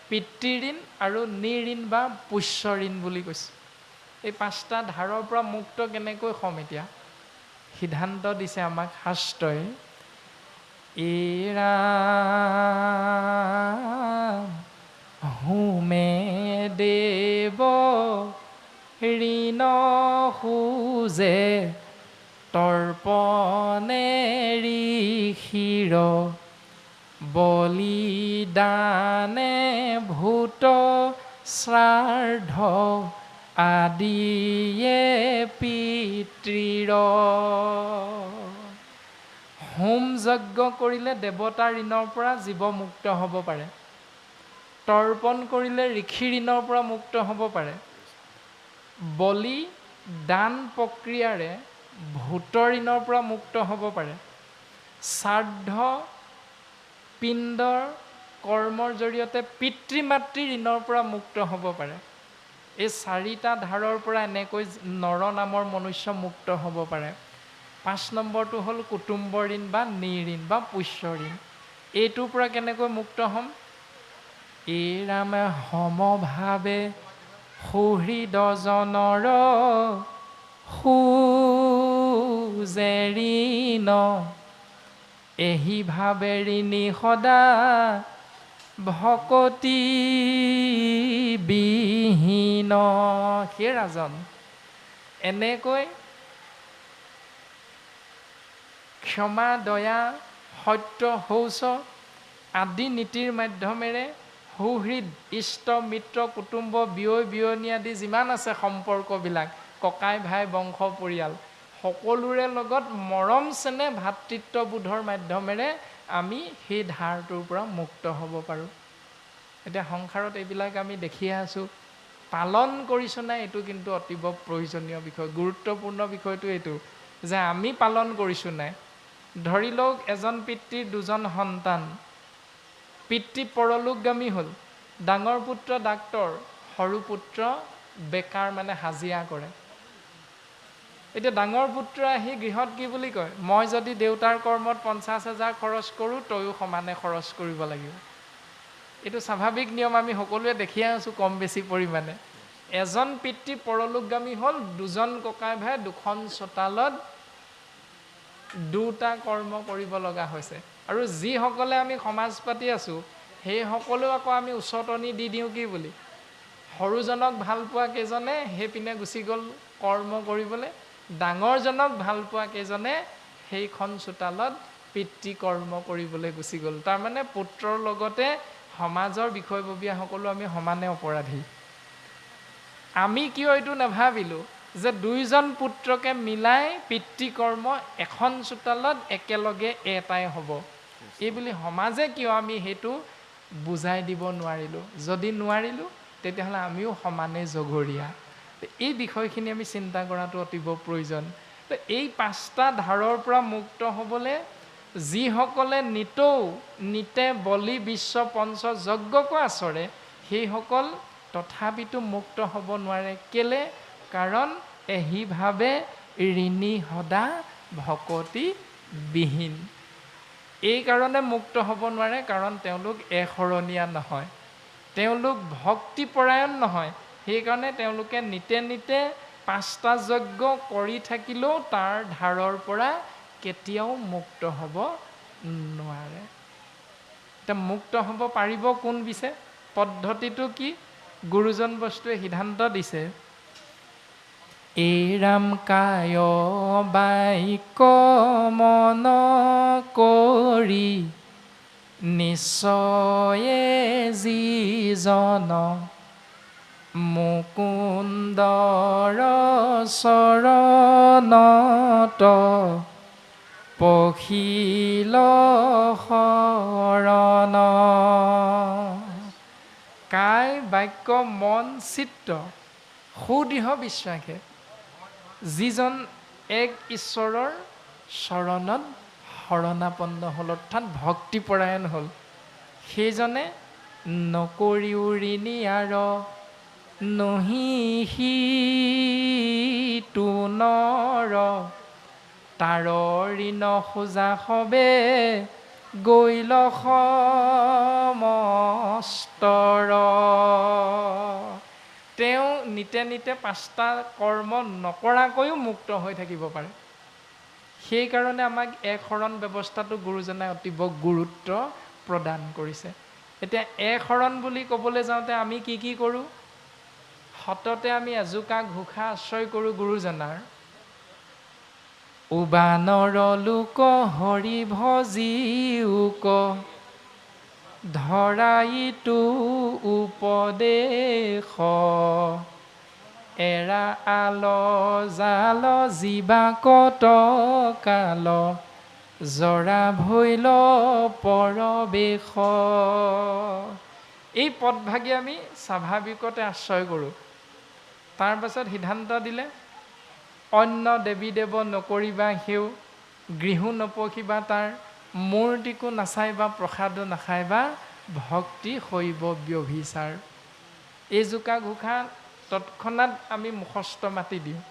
পিতৃঋণ আৰু নিঋণ বা পুষ্য ঋণ বুলি কৈছে। এই 5টা ধাৰৰ পৰা মুক্ত কেনেকৈ হ'ম? এতিয়া সিদ্ধান্ত দিছে আমাক শাস্ত্ৰই। এৰা হোমে দেৱ ঋণ খোজে তৰ্পণে ঋষিৰ বলিদানে ভূত শ্ৰাদ্ধ আদিয়ে পিতৃৰ। হোম যজ্ঞ কৰিলে দেৱতাৰ ঋণৰ পৰা জীৱ মুক্ত হ'ব পাৰে। তৰ্পণ কৰিলে ঋষি ঋণৰ পৰা মুক্ত হ'ব পাৰে। বলি দান প্ৰক্ৰিয়াৰে ভূতৰ ঋণৰ পৰা মুক্ত হ'ব পাৰে। শ্ৰাদ্ধ পিণ্ডৰ কৰ্মৰ জৰিয়তে পিতৃ মাতৃ ঋণৰ পৰা মুক্ত হ'ব পাৰে। এই 4টা ধাৰৰ পৰা এনেকৈ নৰ নামৰ মনুষ্য মুক্ত হ'ব পাৰে। 5 নম্বৰটো হ'ল কুটুম্ব ঋণ বা নিঋণ বা পুষ্য ঋণ। এইটোৰ পৰা কেনেকৈ মুক্ত হ'ম? এৰামে সমভাৱে সুহৃদজনৰ খোজে ঋণ এহি ভাৱে ঋণী সদা ভকতি বিহীন। সেই ৰাজন এনেকৈ ক্ষমা দয়া সত্য শৌচ আদি নীতিৰ মাধ্যমেৰে সুহৃদ ইষ্ট মিত্ৰ কুটুম্ব বিয়ৈ বিয়নী আদি যিমান আছে সম্পৰ্কবিলাক, ককাই ভাই বংশ পৰিয়াল, সকলোৰে লগত মৰম চেনেহ ভাতৃত্ববোধৰ মাধ্যমেৰে আমি সেই ধাৰটোৰ পৰা মুক্ত হ'ব পাৰোঁ। এতিয়া সংসাৰত এইবিলাক আমি দেখিয়ে আছোঁ, পালন কৰিছোঁ নাই এইটো কিন্তু অতীৱ প্ৰয়োজনীয় বিষয়। গুৰুত্বপূৰ্ণ বিষয়টো এইটো যে আমি পালন কৰিছোঁ নাই। ধৰি লওক এজন পিতৃৰ 2জন সন্তান, পিতৃ পৰলোকগামী হ'ল। ডাঙৰ পুত্ৰ ডাক্তৰ, সৰু পুত্ৰ বেকাৰ মানে হাজিৰা কৰে। এতিয়া ডাঙৰ পুত্ৰ আহি গৃহত কি বুলি কয়? মই যদি দেউতাৰ কৰ্মত 50,000 খৰচ কৰোঁ, তয়ো সমানে খৰচ কৰিব লাগিব। এইটো স্বাভাৱিক নিয়ম, আমি সকলোৱে দেখিয়ে আছোঁ কম বেছি পৰিমাণে। এজন পিতৃ পৰলোকগামী হ'ল, 2জন ককাই ভাই 2খন চোতালত 2টা কৰ্ম কৰিব লগা হৈছে। আৰু যিসকলে আমি সমাজ পাতি আছোঁ সেই সকলেও আকৌ আমি উচতনি দি দিওঁ কি বুলি? সৰুজনক ভাল পোৱা কেইজনে সেইপিনে গুচি গ'ল কৰ্ম কৰিবলৈ, ডাঙৰজনক ভাল পোৱা কেইজনে সেইখন চোতালত পিতৃকৰ্ম কৰিবলৈ গুচি গ'ল। তাৰমানে পুত্ৰৰ লগতে সমাজৰ বিষয়ববীয়াসকলো আমি সমানে অপৰাধী। আমি কিয় এইটো নাভাবিলোঁ যে 2জন পুত্ৰকে মিলাই পিতৃকৰ্ম এখন চোতালত একেলগে এটাই হ'ব? এইবুলি সমাজে কিয় আমি সেইটো বুজাই দিব নোৱাৰিলোঁ? যদি নোৱাৰিলোঁ তেতিয়াহ'লে আমিও সমানে জগৰীয়া। এই বিষয়খিনি আমি চিন্তা কৰাটো অতীৱ প্ৰয়োজন। এই 5টা ধাৰৰ পৰা মুক্ত হ'বলৈ যিসকলে নিতে বলি বিশ্ব পঞ্চ যজ্ঞক আচৰে, সেইসকল তথাপিতো মুক্ত হ'ব নোৱাৰে। কেলে? কাৰণ এহিভাৱে ঋণী সদা ভকতিবিহীন। এই কাৰণে মুক্ত হ'ব নোৱাৰে, কাৰণ তেওঁলোক এশৰণীয়া নহয়, তেওঁলোক ভক্তিপৰায়ণ নহয়। সেইকাৰণে তেওঁলোকে নিতে নিতে 5টা যজ্ঞ কৰি থাকিলেও তাৰ ধাৰৰ পৰা কেতিয়াও মুক্ত হ'ব নোৱাৰে। এতিয়া মুক্ত হ'ব পাৰিব কোন পিছে? পদ্ধতিটো কি? গুৰুজন বস্তুৱে সিদ্ধান্ত দিছে, এইৰাম কায় বাক্য মন কৰি নিশ্চয়ে যিজন মুকুন্দৰ চৰণত পখিল শৰণ। কায় বাক্য মন চিত্ত সুদৃঢ় বিশ্বাসে যিজন এক ঈশ্বৰৰ চৰণত শৰণাপন্ন হ'ল, অৰ্থাৎ ভক্তিপৰায়ণ হ'ল, সেইজনে নকৰি উৰিণী আৰ নহি তোনৰ তাৰ ঋণ খোজা সবে গৈল সমস্তৰ। তেওঁ নিতে নিতে 5টা কৰ্ম নকৰাকৈও মুক্ত হৈ থাকিব পাৰে। সেইকাৰণে আমাক শৰণ ব্যৱস্থাটো গুৰুজনাই অতীৱ গুৰুত্ব প্ৰদান কৰিছে। এতিয়া শৰণ বুলি ক'বলৈ যাওঁতে আমি কি কি কৰোঁ? সততে আমি এজোকা ঘোষা আশ্ৰয় কৰোঁ গুৰুজনাৰ, উবানৰ লোক হৰি ভজিউক ধৰাইতো উপদেশ এৰা আল জাল জীৱা কত কাল জৰা ভৈল পৰবেশ। এই পদভাগি আমি স্বাভাৱিকতে আশ্ৰয় কৰোঁ। তাৰ পাছত সিদ্ধান্ত দিলে, অন্য দেৱী দেৱ নকৰিবা সেও, গৃহো নপশিবা তাৰ, মূৰ্তিকো নাচাইবা, প্ৰসাদো নাখাইবা, ভক্তি শৈৱ ব্যভিচাৰ। এই জোকা ঘোষা তৎক্ষণাৎ আমি মুখস্থ মাতি দিওঁ।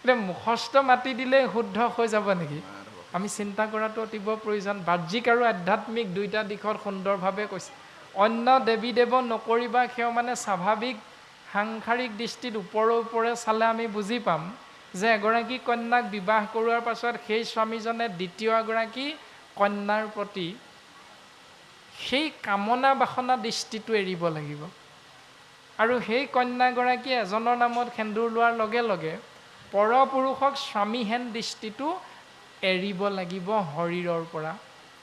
এতিয়া মুখস্থ মাতি দিলে শুদ্ধ হৈ যাব নেকি? আমি চিন্তা কৰাটো অতীৱ প্ৰয়োজন। বাহ্যিক আৰু আধ্যাত্মিক দুইটা দিশত সুন্দৰভাৱে কৈছে। অন্য দেৱী দেৱ নকৰিবা সেও মানে স্বাভাৱিক সাংসাৰিক দৃষ্টিত ওপৰে ওপৰে চালে আমি বুজি পাম যে এগৰাকী কন্যাক বিবাহ কৰোৱাৰ পাছত সেই স্বামীজনে দ্বিতীয় এগৰাকী কন্যাৰ প্ৰতি সেই কামনা বাসনা দৃষ্টিটো এৰিব লাগিব। আৰু সেই কন্যাগৰাকী এজনৰ নামত সেন্দুৰ লোৱাৰ লগে লগে পৰপুৰুষক স্বামীহেন দৃষ্টিটো এৰিব লাগিব শৰীৰৰ পৰা।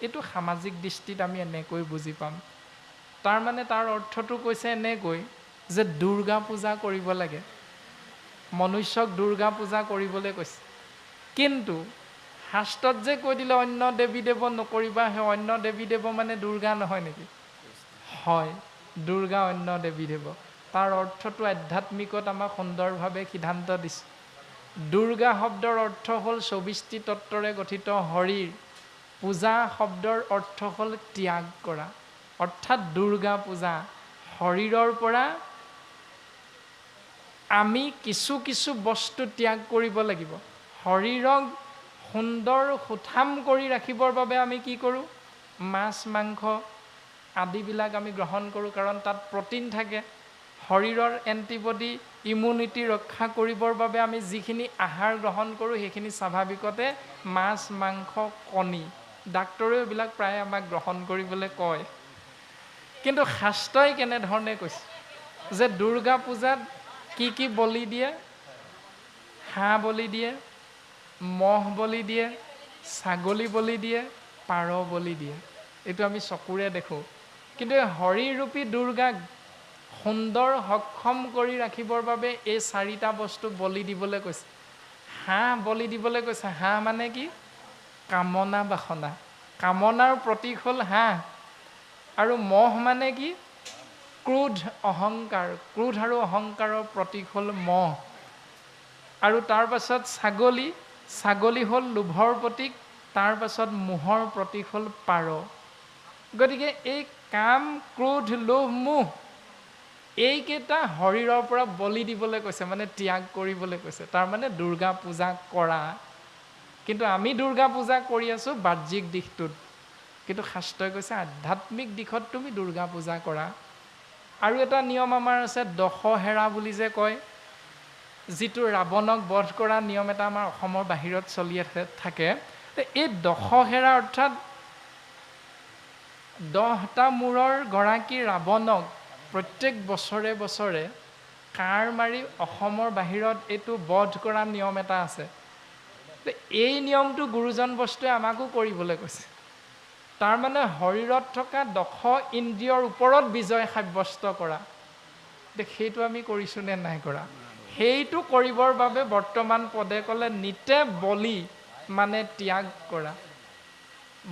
এইটো সামাজিক দৃষ্টিত আমি এনেকৈ বুজি পাম। তাৰমানে তাৰ অৰ্থটো কৈছে এনেকৈ যে দুৰ্গা পূজা কৰিব লাগে, মনুষ্যক দুৰ্গা পূজা কৰিবলৈ কৈছে। কিন্তু শাস্ত্ৰত যে কৈ দিলে অন্য দেৱী দেৱ নকৰিবা, সেই অন্য দেৱী দেৱ মানে দুৰ্গা নহয় নেকি? হয়, দুৰ্গা অন্য দেৱী দেৱ। তাৰ অৰ্থটো আধ্যাত্মিকত আমাক সুন্দৰভাৱে সিদ্ধান্ত দিছে। দুৰ্গা শব্দৰ অৰ্থ হ'ল 24টি তত্ত্বৰে গঠিত শৰীৰ। পূজা শব্দৰ অৰ্থ হ'ল ত্যাগ কৰা, অৰ্থাৎ দুৰ্গা পূজা শৰীৰৰ পৰা আমি কিছু কিছু বস্তু ত্যাগ কৰিব লাগিব। শৰীৰক সুন্দৰ সুঠাম কৰি ৰাখিবৰ বাবে আমি কি কৰোঁ? মাছ মাংস আদিবিলাক আমি গ্ৰহণ কৰোঁ, কাৰণ তাত প্ৰটিন থাকে। শৰীৰৰ এণ্টিবডি ইমিউনিটি ৰক্ষা কৰিবৰ বাবে আমি যিখিনি আহাৰ গ্ৰহণ কৰোঁ সেইখিনি স্বাভাৱিকতে মাছ মাংস কণী, ডাক্তৰেও এইবিলাক প্ৰায় আমাক গ্ৰহণ কৰিবলৈ কয়। কিন্তু শাস্ত্ৰই কেনেধৰণে কৈছে যে দুৰ্গা পূজাত কি কি বলি দিয়ে? হাঁহ বলি দিয়ে, মহ বলি দিয়ে, ছাগলী বলি দিয়ে, পাৰ বলি দিয়ে। এইটো আমি চকুৰে দেখোঁ। কিন্তু এই শৰীৰৰূপী দুৰ্গাক সুন্দৰ সক্ষম কৰি ৰাখিবৰ বাবে এই 4টা বস্তু বলি দিবলৈ কৈছে। হাঁহ বলি দিবলৈ কৈছে। হাঁহ মানে কি? কামনা বাসনা, কামনাৰ প্ৰতীক হ'ল হাঁহ। আৰু মহ মানে কি? ক্ৰোধ অহংকাৰ, ক্ৰোধ আৰু অহংকাৰৰ প্ৰতীক হ'ল মহ। আৰু তাৰ পাছত ছাগলী, ছাগলী হ'ল লোভৰ প্ৰতীক। তাৰ পাছত মোহৰ প্ৰতীক হ'ল পাৰ। গতিকে এই কাম ক্ৰোধ লোভ মোহ এইকেইটা শৰীৰৰ পৰা বলি দিবলৈ কৈছে, মানে ত্যাগ কৰিবলৈ কৈছে। তাৰমানে দুৰ্গা পূজা কৰা। কিন্তু আমি দুৰ্গা পূজা কৰি আছোঁ বাহ্যিক দিশটোত, কিন্তু শাস্ত্ৰই কৈছে আধ্যাত্মিক দিশত তুমি দুৰ্গা পূজা কৰা। আৰু এটা নিয়ম আমাৰ আছে দশহেৰা বুলি যে কয়, যিটো ৰাৱণক বধ কৰা নিয়ম এটা আমাৰ অসমৰ বাহিৰত চলি থাকে। এই দশহেৰা অৰ্থাৎ 10টা মূৰৰ গৰাকী ৰাৱণক প্ৰত্যেক বছৰে বছৰে কাঁড় মাৰি অসমৰ বাহিৰত এইটো বধ কৰা নিয়ম এটা আছে। এই নিয়মটো গুৰুজন বস্তুৱে আমাকো কৰিবলৈ কৈছে। তাৰমানে শৰীৰত থকা 10 ইন্দ্ৰিয়ৰ ওপৰত বিজয় সাব্যস্ত কৰা। সেইটো আমি কৰিছোঁ নে নাই কৰা? সেইটো কৰিবৰ বাবে বৰ্তমান পদে ক'লে নিতে বলি মানে ত্যাগ কৰা।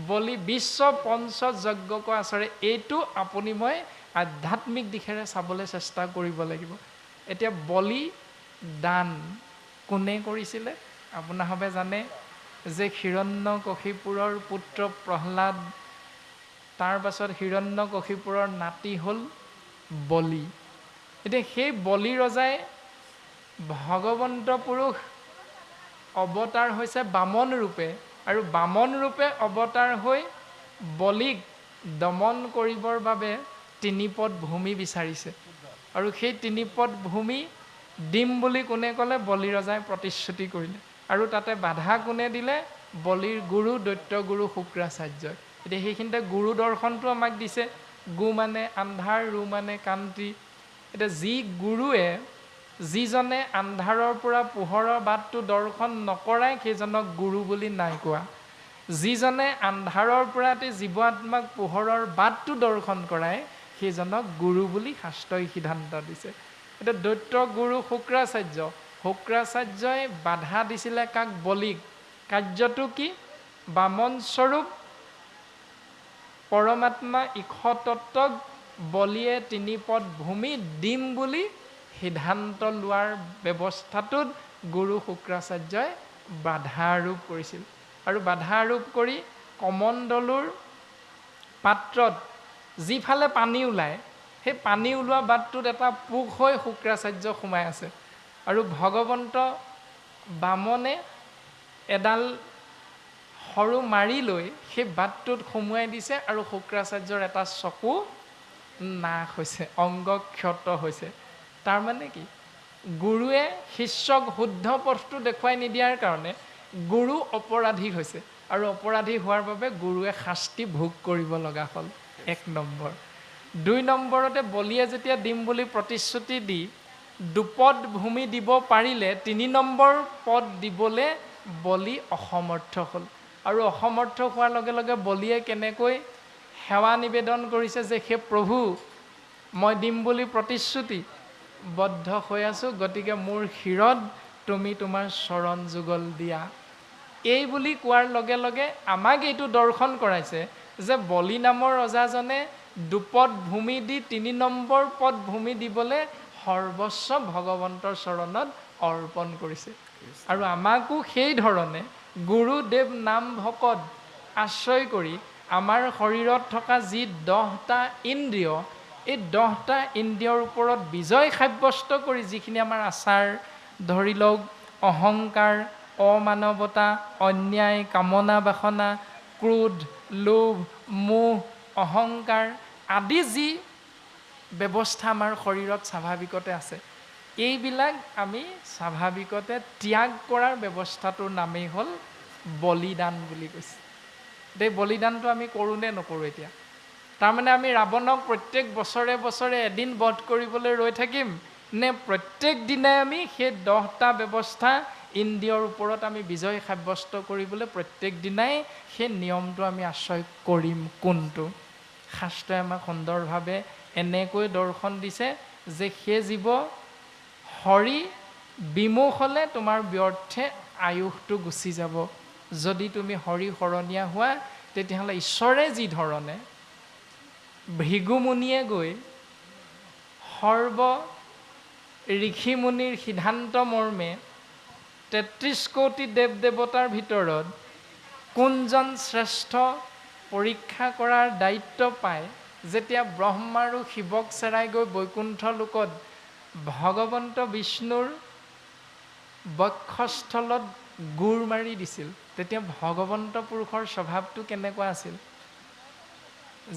বলি বিশ্ব পঞ্চ যজ্ঞক আচৰে, এইটো আপুনি মই আধ্যাত্মিক দিশেৰে চাবলৈ চেষ্টা কৰিব লাগিব। এতিয়া বলি দান কোনে কৰিছিলে? আপোনাৰভাৱে জানে যে হিৰণ্যকশিপুৰৰ পুত্ৰ প্ৰহ্লাদ, তাৰ পাছত হিৰণ্যকশিপুৰৰ নাতি হ'ল বলি। এতিয়া সেই বলি ৰজাই ভগৱন্ত পুৰুষ অৱতাৰ হৈছে বামন ৰূপে, আৰু বামন ৰূপে অৱতাৰ হৈ বলিক দমন কৰিবৰ বাবে 3 পদ ভূমি বিচাৰিছে। আৰু সেই 3 পদ ভূমি দিম বুলি কোনে ক'লে? বলি ৰজাই প্ৰতিশ্ৰুতি কৰিলে। আৰু তাতে বাধা কোনে দিলে? বলিৰ গুৰু দৈত্য গুৰু শুক্ৰাচাৰ্যই। এতিয়া সেইখিনিতে গুৰু দৰ্শনটো আমাক দিছে। গু মানে আন্ধাৰ, ৰু মানে কান্তি। এতিয়া যি গুৰুৱে, যিজনে আন্ধাৰৰ পৰা পোহৰৰ বাটটো দৰ্শন নকৰাই সেইজনক গুৰু বুলি নাই কোৱা। যিজনে আন্ধাৰৰ পৰা এটি জীৱ আত্মাক পোহৰৰ বাটটো দৰ্শন কৰায় সেইজনক গুৰু বুলি শাস্ত্ৰই সিদ্ধান্ত দিছে। এতিয়া দৈত্য গুৰু শুক্ৰাচাৰ্য, শুক্ৰাচাৰ্যই বাধা দিছিলে কাক? বলিক। কাৰ্যটো কি? বামন স্বৰূপ পৰমাত্মা ঈশতত্ত্বক বলিয়ে 3 পদ ভূমি দিম বুলি সিদ্ধান্ত লোৱাৰ ব্যৱস্থাটোত গুৰু শুক্ৰাচাৰ্যই বাধা আৰোপ কৰিছিল। আৰু বাধা আৰোপ কৰি কমণ্ডলুৰ পাত্ৰত যিফালে পানী ওলায় সেই পানী ওলোৱা বাটটোত এটা পোক হৈ শুক্ৰাচাৰ্য সোমাই আছে। আৰু ভগৱন্ত বামনে এডাল সৰু মাৰি লৈ সেই বাটটোত সোমোৱাই দিছে, আৰু শুক্ৰাচাৰ্যৰ এটা চকু নাশ হৈছে, অংগ ক্ষত হৈছে। তাৰমানে কি? গুৰুৱে শিষ্যক শুদ্ধ পথটো দেখুৱাই নিদিয়াৰ কাৰণে গুৰু অপৰাধী হৈছে, আৰু অপৰাধী হোৱাৰ বাবে গুৰুৱে শাস্তি ভোগ কৰিব লগা হ'ল। 1 নম্বৰ। 2 নম্বৰতে বলিয়ে যেতিয়া দিম বুলি প্ৰতিশ্ৰুতি দি 2 পদ ভূমি দিব পাৰিলে, 3 নম্বৰ পদ দিবলৈ বলি অসমৰ্থ হ'ল। আৰু অসমৰ্থ হোৱাৰ লগে লগে বলিয়ে কেনেকৈ সেৱা নিবেদন কৰিছে যে হে প্ৰভু, মই দিম বুলি প্ৰতিশ্ৰুতিবদ্ধ হৈ আছোঁ, গতিকে মোৰ শিৰত তুমি তোমাৰ চৰণ যুগল দিয়া। এই বুলি কোৱাৰ লগে লগে আমাক এইটো দৰ্শন কৰাইছে যে বলি নামৰ ৰজাজনে 2 পদ ভূমি দি 3 নম্বৰ পদ ভূমি দিবলৈ সৰ্বস্ব ভগৱন্তৰ চৰণত অৰ্পণ কৰিছে। আৰু আমাকো সেই ধৰণে গুৰুদেৱ নাম ভকত আশ্ৰয় কৰি আমাৰ শৰীৰত থকা যি 10টা ইন্দ্ৰিয়, এই 10টা ইন্দ্ৰিয়ৰ ওপৰত বিজয় সাব্যস্ত কৰি যিখিনি আমাৰ আচাৰ, ধৰি লওক অহংকাৰ, অমানৱতা, অন্যায়, কামনা বাসনা, ক্ৰোধ, লোভ, মোহ, অহংকাৰ আদি যি ব্যৱস্থা আমাৰ শৰীৰত স্বাভাৱিকতে আছে, এইবিলাক আমি স্বাভাৱিকতে ত্যাগ কৰাৰ ব্যৱস্থাটোৰ নামেই হ'ল বলিদান বুলি কৈছে। এই বলিদানটো আমি কৰোঁ নে নকৰোঁ? এতিয়া তাৰমানে আমি ৰাৱণক প্ৰত্যেক বছৰে বছৰে এদিন বধ কৰিবলৈ ৰৈ থাকিম নে প্ৰত্যেক দিনাই আমি সেই 10টা ব্যৱস্থা ইন্দ্ৰিয়ৰ ওপৰত আমি বিজয় সাব্যস্ত কৰিবলৈ প্ৰত্যেক দিনাই সেই নিয়মটো আমি আশ্ৰয় কৰিম? কোনটো? শাস্ত্ৰই আমাক সুন্দৰভাৱে এনেকৈ দৰ্শন দিছে যে সেই জীৱ হৰি বিমুখ হ'লে তোমাৰ ব্যৰ্থে আয়ুসটো গুচি যাব। যদি তুমি হৰি শৰণীয়া হোৱা তেতিয়াহ'লে ঈশ্বৰে যি ধৰণে ভৃগুমুনিয়ে গৈ সৰ্ব ঋষিমুনিৰ সিদ্ধান্ত মৰ্মে 33 কোটি দেৱ দেৱতাৰ ভিতৰত কোনজন শ্ৰেষ্ঠ পৰীক্ষা কৰাৰ দায়িত্ব পায়, যেতিয়া ব্ৰহ্মা আৰু শিৱক চেৰাই গৈ বৈকুণ্ঠ লোকত ভগৱন্ত বিষ্ণুৰ বক্ষস্থলত গুৰ মাৰি দিছিল। তেতিয়া ভগৱন্ত পুৰুষৰ স্বভাৱটো কেনেকুৱা আছিল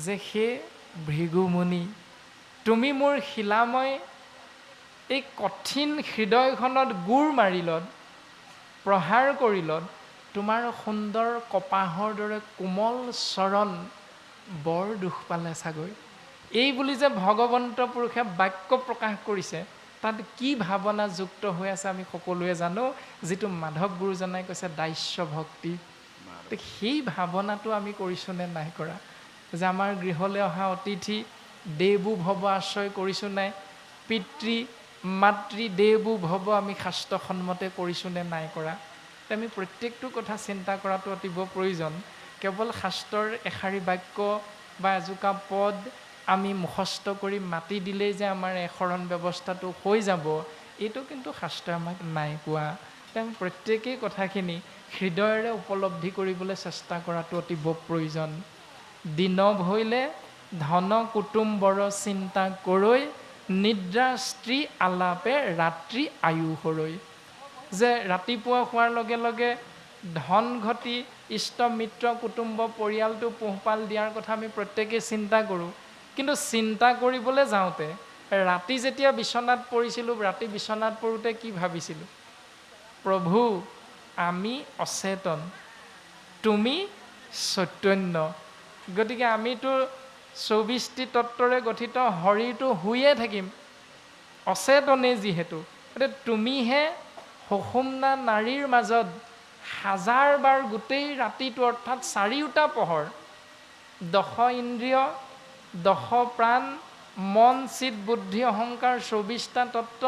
যে হে ভৃগুমুনি, তুমি মোৰ শিলাময় এই কঠিন হৃদয়খনত গুৰ মাৰিলত, প্ৰহাৰ কৰিলত, তোমাৰ সুন্দৰ কপাহৰ দৰে কোমল চৰণ বৰ দুখ পালে চাগৈ। এই বুলি যে ভগৱন্ত পুৰুষে বাক্য প্ৰকাশ কৰিছে, তাত কি ভাৱনা যুক্ত হৈ আছে আমি সকলোৱে জানো, যিটো মাধৱ গুৰুজনাই কৈছে দাস্য ভক্তি। সেই ভাৱনাটো আমি কৰিছোঁনে নাই কৰা? যে আমাৰ গৃহলৈ অহা অতিথি দেৱো ভৱ আশ্ৰয় কৰিছোঁ নাই, পিতৃ মাতৃ দেৱো ভৱ আমি শাস্ত্ৰসন্মতে কৰিছোঁনে নাই কৰা? আমি প্ৰত্যেকটো কথা চিন্তা কৰাটো অতিব প্ৰয়োজন। কেৱল শাস্ত্ৰৰ এষাৰি বাক্য বা এজোকা পদ আমি মুখস্থ কৰি মাতি দিলেই যে আমাৰ এশৰণ ব্যৱস্থাটো হৈ যাব, এইটো কিন্তু শাস্ত্ৰই আমাক নাই কোৱা। আমি প্ৰত্যেকেই কথাখিনি হৃদয়েৰে উপলব্ধি কৰিবলৈ চেষ্টা কৰাটো অতিব প্ৰয়োজন। দিন ভৈলে ধন কুটুম্বৰ চিন্তা কৰৈ, নিদ্ৰা স্ত্ৰী আলাপে ৰাত্ৰি আয়ু হৰৈ। যে ৰাতিপুৱা হোৱাৰ লগে লগে ধন ঘটি ইষ্ট মিত্ৰ কুটুম্ব পৰিয়ালটো পোহপাল দিয়াৰ কথা আমি প্ৰত্যেকেই চিন্তা কৰোঁ। কিন্তু চিন্তা কৰিবলৈ যাওঁতে ৰাতি যেতিয়া বিচনাত পৰিছিলোঁ, ৰাতি বিচনাত পৰোঁতে কি ভাবিছিলোঁ? প্ৰভু আমি অচেতন, তুমি চৈতন্য। গতিকে আমিতো 24টি তত্ত্বৰে গঠিত শৰীৰটো শুইয়ে থাকিম, অচেতনেই যিহেতু। গতিকে তুমিহে সুষুম্না নাৰীৰ মাজত হাজাৰবাৰ গোটেই ৰাতিটো অৰ্থাৎ 4টা পহৰ, 10 ইন্দ্ৰিয়, 10 প্ৰাণ, মন চিত বুদ্ধি অহংকাৰ 24টা তত্ত্ব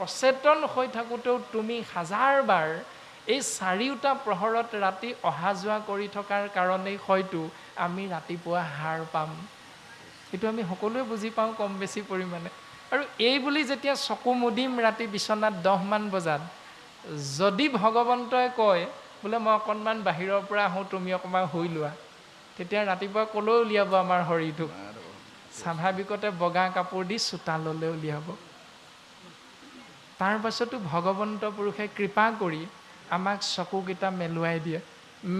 অচেতন হৈ থাকোঁতেও তুমি হাজাৰবাৰ এই 4টা প্ৰহৰত ৰাতি অহা যোৱা কৰি থকাৰ কাৰণেই হয়তো আমি ৰাতিপুৱা হাৰ পাম। এইটো আমি সকলোৱে বুজি পাওঁ কম বেছি পৰিমাণে। আৰু এই বুলি যেতিয়া চকু মুদিম ৰাতি বিচনাত 10মান বজাত, যদি ভগৱন্তই কয় বোলে মই অকণমান বাহিৰৰ পৰা আহোঁ, তুমি অকণমান শুই লোৱা, তেতিয়া ৰাতিপুৱা ক'লৈ উলিয়াব আমাৰ শৰীৰটোক? স্বাভাৱিকতে বগা কাপোৰ দি চোতাললৈ উলিয়াব। তাৰ পাছতো ভগৱন্ত পুৰুষে কৃপা কৰি আমাক চকুকেইটা মেলুৱাই দিয়ে।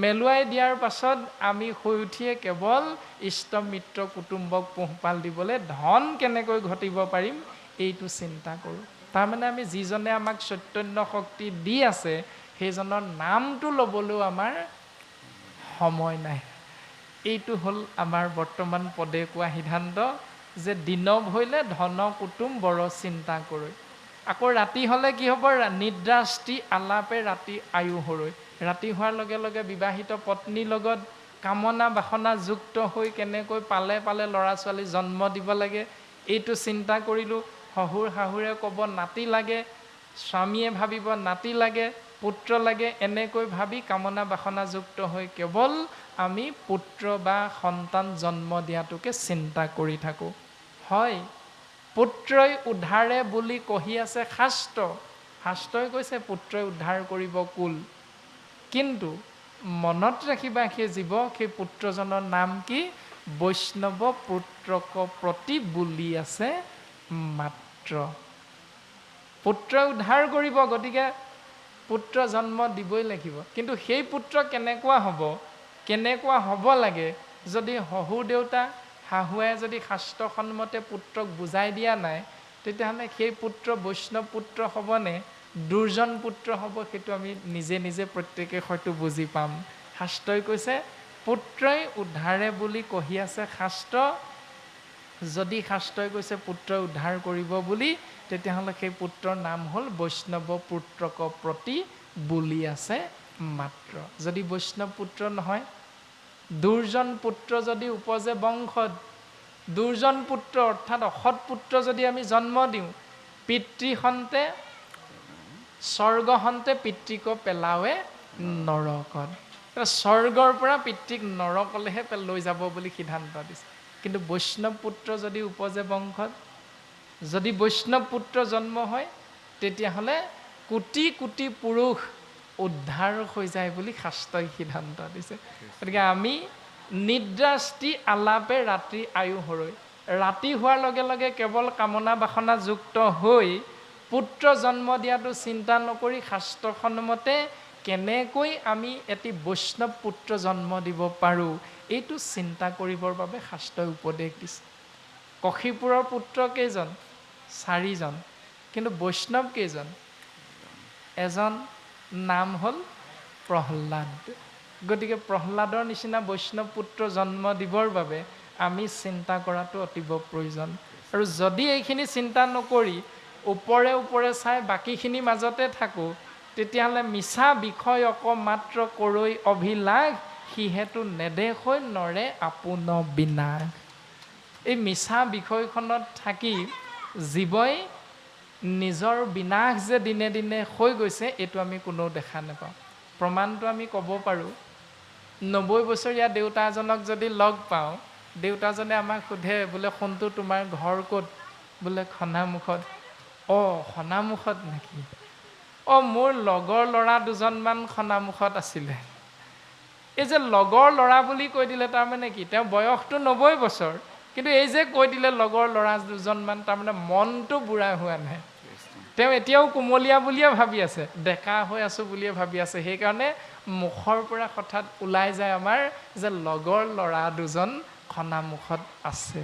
মেলুৱাই দিয়াৰ পাছত আমি শুই উঠিয়ে কেৱল ইষ্ট মিত্ৰ কুটুম্বক পোহপাল দিবলৈ ধন কেনেকৈ ঘটিব পাৰিম এইটো চিন্তা কৰোঁ। তাৰমানে আমি যিজনে আমাক চৈতন্য শক্তি দি আছে সেইজনৰ নামটো ল'বলৈও আমাৰ সময় নাই। এইটো হ'ল আমাৰ বৰ্তমান পদে কোৱা সিদ্ধান্ত যে দিন ভৈলে ধন কুটুম বৰ চিন্তা কৰৈ। আকৌ ৰাতি হ'লে কি হ'ব? নিদ্ৰা স্ত্ৰী আলাপে ৰাতি আয়ু হৰৈ। ৰাতি হোৱাৰ লগে লগে বিবাহিত পত্নীৰ লগত কামনা বাসনা যুক্ত হৈ কেনেকৈ পালে পালে ল'ৰা ছোৱালী জন্ম দিব লাগে এইটো চিন্তা কৰিলোঁ। শহুৰ শাহুৰে ক'ব নাতি লাগে, স্বামীয়ে ভাবিব নাতি লাগে, পুত্ৰ লাগে, এনেকৈ ভাবি কামনা বাসনা যুক্ত হৈ কেৱল আমি পুত্ৰ বা সন্তান জন্ম দিয়াটোকে চিন্তা কৰি থাকোঁ। হয়, পুত্ৰই উদ্ধাৰে বুলি কহি আছে শাস্ত্ৰ। শাস্ত্ৰই কৈছে পুত্ৰই উদ্ধাৰ কৰিব কুল। কিন্তু মনত ৰাখিবা সেই জীৱ, সেই পুত্ৰজনৰ নাম কি? বৈষ্ণৱ পুত্ৰক প্ৰতি বুলি আছে মাত্ৰ। পুত্ৰই উদ্ধাৰ কৰিব, গতিকে পুত্ৰ জন্ম দিবই লাগিব। কিন্তু সেই পুত্ৰ কেনেকুৱা হ'ব, কেনেকুৱা হ'ব লাগে, যদি শহুৰ দেউতা শাহুৱে যদি শাস্ত্ৰসন্মতে পুত্ৰক বুজাই দিয়া নাই, তেতিয়াহ'লে সেই পুত্ৰ বৈষ্ণৱ পুত্ৰ হ'বনে দুৰ্জন পুত্ৰ হ'ব, সেইটো আমি নিজে নিজে প্ৰত্যেকে হয়তো বুজি পাম। শাস্ত্ৰই কৈছে পুত্ৰই উদ্ধাৰে বুলি কহি আছে শাস্ত্ৰ। যদি শাস্ত্ৰই কৈছে পুত্ৰই উদ্ধাৰ কৰিব বুলি, তেতিয়াহ'লে সেই পুত্ৰৰ নাম হ'ল বৈষ্ণৱ পুত্ৰক প্ৰতি বুলি আছে মাত্ৰ। যদি বৈষ্ণৱ পুত্ৰ নহয়, দুৰ্জন পুত্ৰ যদি উপজে বংশত, দুৰ্জন পুত্ৰ অৰ্থাৎ অসৎ পুত্ৰ যদি আমি জন্ম দিওঁ, পিতৃহন্তে স্বৰ্গহন্তে পিতৃক পেলাৱে নৰকত। স্বৰ্গৰ পৰা পিতৃক নৰকলৈহে লৈ যাব বুলি সিদ্ধান্ত দিছে। কিন্তু বৈষ্ণৱ পুত্ৰ যদি উপজে বংশত, যদি বৈষ্ণৱ পুত্ৰ জন্ম হয়, তেতিয়াহ'লে কোটি কোটি পুৰুষ উদ্ধাৰ হৈ যায় বুলি শাস্ত্ৰই সিদ্ধান্ত দিছে। গতিকে আমি নিদ্ৰাস্তি আলাপে ৰাত্ৰি আয়ু হৰৈ। ৰাতি হোৱাৰ লগে লগে কেৱল কামনা বাসনা যুক্ত হৈ পুত্ৰ জন্ম দিয়াটো চিন্তা নকৰি শাস্ত্ৰসন্মতে কেনেকৈ আমি এটি বৈষ্ণৱ পুত্ৰ জন্ম দিব পাৰোঁ এইটো চিন্তা কৰিবৰ বাবে শাস্ত্ৰই উপদেশ দিছে। কশীপুৰৰ পুত্ৰ কেইজন? 4জন। কিন্তু বৈষ্ণৱ কেইজন? এজন, নাম হ'ল প্ৰহ্লাদ। গতিকে প্ৰহ্লাদৰ নিচিনা বৈষ্ণৱ পুত্ৰ জন্ম দিবৰ বাবে আমি চিন্তা কৰাটো অতীৱ প্ৰয়োজন। আৰু যদি এইখিনি চিন্তা নকৰি ওপৰে ওপৰে চাই বাকীখিনি মাজতে থাকোঁ, তেতিয়াহ'লে মিছা বিষয় অকমাত্ৰ কৰৈ অভিলাষ, সিহেতু নেদেখৈ নৰে আপোন বিনাশ। এই মিছা বিষয়খনত থাকি জীৱই নিজৰ বিনাশ যে দিনে দিনে হৈ গৈছে এইটো আমি কোনেও দেখা নাপাওঁ। প্ৰমাণটো আমি ক'ব পাৰোঁ। 90 বছৰীয়া দেউতা এজনক যদি লগ পাওঁ, দেউতাজনে আমাক সোধে, বোলে সোণটো তোমাৰ ঘৰ ক'ত? বোলে খনামুখত। অঁ, খনামুখত নেকি? অঁ, মোৰ লগৰ ল'ৰা 2জনমান খনামুখত আছিলে। এই যে লগৰ ল'ৰা বুলি কৈ দিলে তাৰমানে কি? তেওঁ বয়সটো 90 বছৰ, কিন্তু এই যে কৈ দিলে লগৰ ল'ৰা 2জনমান, তাৰমানে মনটো বুঢ়া হোৱা নাই। তেওঁ এতিয়াও কুমলীয়া বুলিয়ে ভাবি আছে, ডেকা হৈ আছোঁ বুলিয়ে ভাবি আছে। সেইকাৰণে মুখৰ পৰা হঠাৎ ওলাই যায় আমাৰ যে লগৰ ল'ৰা 2জন খনামুখত আছে।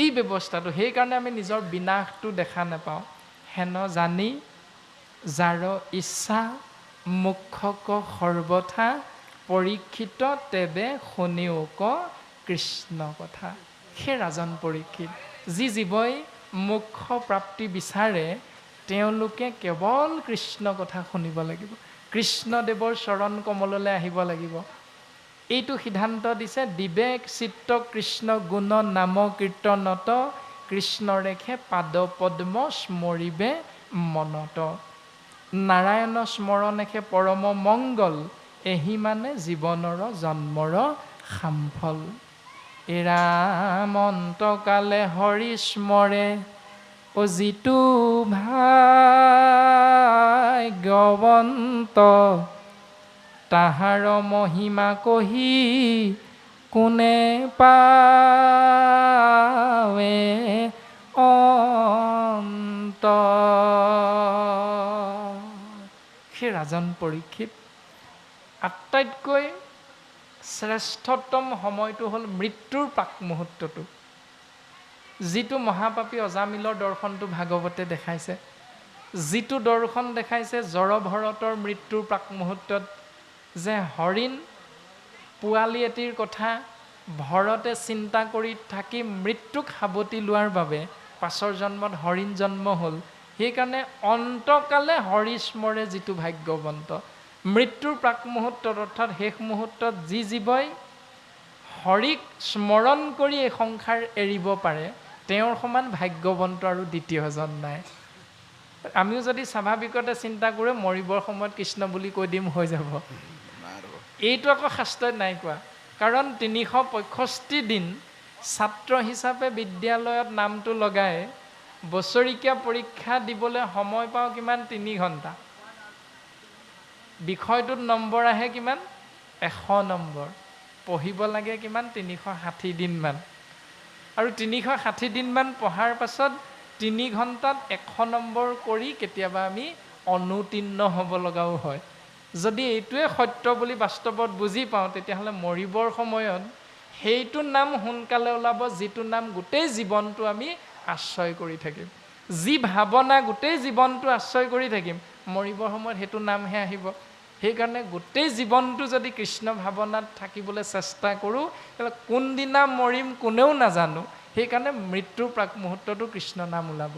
এই ব্যৱস্থাটো, সেইকাৰণে আমি নিজৰ বিনাশটো দেখা নাপাওঁ। হেন জানি যাৰ ইচ্ছা মুখ্যক সৰ্বথা, পৰীক্ষিত তেবে শুনিও ক কৃষ্ণ কথা। সেই ৰাজন পৰীক্ষিত, যি জীৱই মোক্ষ প্ৰাপ্তি বিচাৰে তেওঁলোকে কেৱল কৃষ্ণ কথা শুনিব লাগিব, কৃষ্ণদেৱৰ চৰণ কমললৈ আহিব লাগিব। এইটো সিদ্ধান্ত দিছে, বিবেক চিত্ত কৃষ্ণ গুণ নাম কীৰ্তনত, কৃষ্ণ ৰেখে পাদ পদ্ম স্মৰিবে মনত। নাৰায়ণ স্মৰণেখে পৰম মংগল, এহি মানে জীৱনৰ জন্মৰ সামফল। এৰামন্তকালে হৰি স্মৰে, ও যিটো ভাগ্যৱন্ত, তাহাৰ মহিমা কহি কোনে পাৱে অন্ত। সেই ৰাজন পৰীক্ষিত আটাইতকৈ শ্ৰেষ্ঠতম সময়টো হ'ল মৃত্যুৰ প্ৰাক মুহূৰ্তটো, যিটো মহাপাপী অজামিলৰ দৰ্শনটো ভাগৱতে দেখাইছে। যিটো দৰ্শন দেখাইছে জড়ভৰতৰ মৃত্যুৰ প্ৰাক মুহূৰ্তত, যে হৰিণ পোৱালি এটিৰ কথা ভৰতে চিন্তা কৰি থাকি মৃত্যুক সাৱটি লোৱাৰ বাবে পাছৰ জন্মত হৰিণ জন্ম হ'ল। সেইকাৰণে অন্তকালে হৰি স্মৰে যিটো ভাগ্যৱন্ত। মৃত্যুৰ প্ৰাক মুহূৰ্তত অৰ্থাৎ শেষ মুহূৰ্তত যি জীৱই হৰিক স্মৰণ কৰি এই সংসাৰ এৰিব পাৰে, তেওঁৰ সমান ভাগ্যৱন্ত আৰু দ্বিতীয়জন নাই। আমিও যদি স্বাভাৱিকতে চিন্তা কৰোঁ মৰিবৰ সময়ত কৃষ্ণ বুলি কৈ দিম, হৈ যাব। এইটো আকৌ শাস্ত্ৰত নাই কোৱা। কাৰণ 365 দিন ছাত্ৰ হিচাপে বিদ্যালয়ত নামটো লগাই বছৰিকীয়া পৰীক্ষা দিবলৈ সময় পাওঁ কিমান? 3 ঘণ্টা। বিষয়টোত নম্বৰ আহে কিমান? 100 নম্বৰ। পঢ়িব লাগে কিমান? 360 দিনমান। আৰু 360 দিনমান পঢ়াৰ পাছত 3 ঘণ্টাত 100 নম্বৰ কৰি কেতিয়াবা আমি অনুতীৰ্ণ হ'ব লগাও হয়। যদি এইটোৱে সত্য বুলি বাস্তৱত বুজি পাওঁ, তেতিয়াহ'লে মৰিবৰ সময়ত সেইটো নাম সোনকালে ওলাব, যিটো নাম গোটেই জীৱনটো আমি আশ্ৰয় কৰি থাকিম। যি ভাৱনা গোটেই জীৱনটো আশ্ৰয় কৰি থাকিম, মৰিবৰ সময়ত সেইটো নামহে আহিব। সেইকাৰণে গোটেই জীৱনটো যদি কৃষ্ণ ভাৱনাত থাকিবলৈ চেষ্টা কৰোঁ, তেতিয়াহ'লে কোনদিনা মৰিম কোনেও নাজানো। সেইকাৰণে মৃত্যুৰ প্ৰাক মুহূৰ্ততো কৃষ্ণ নাম ওলাব।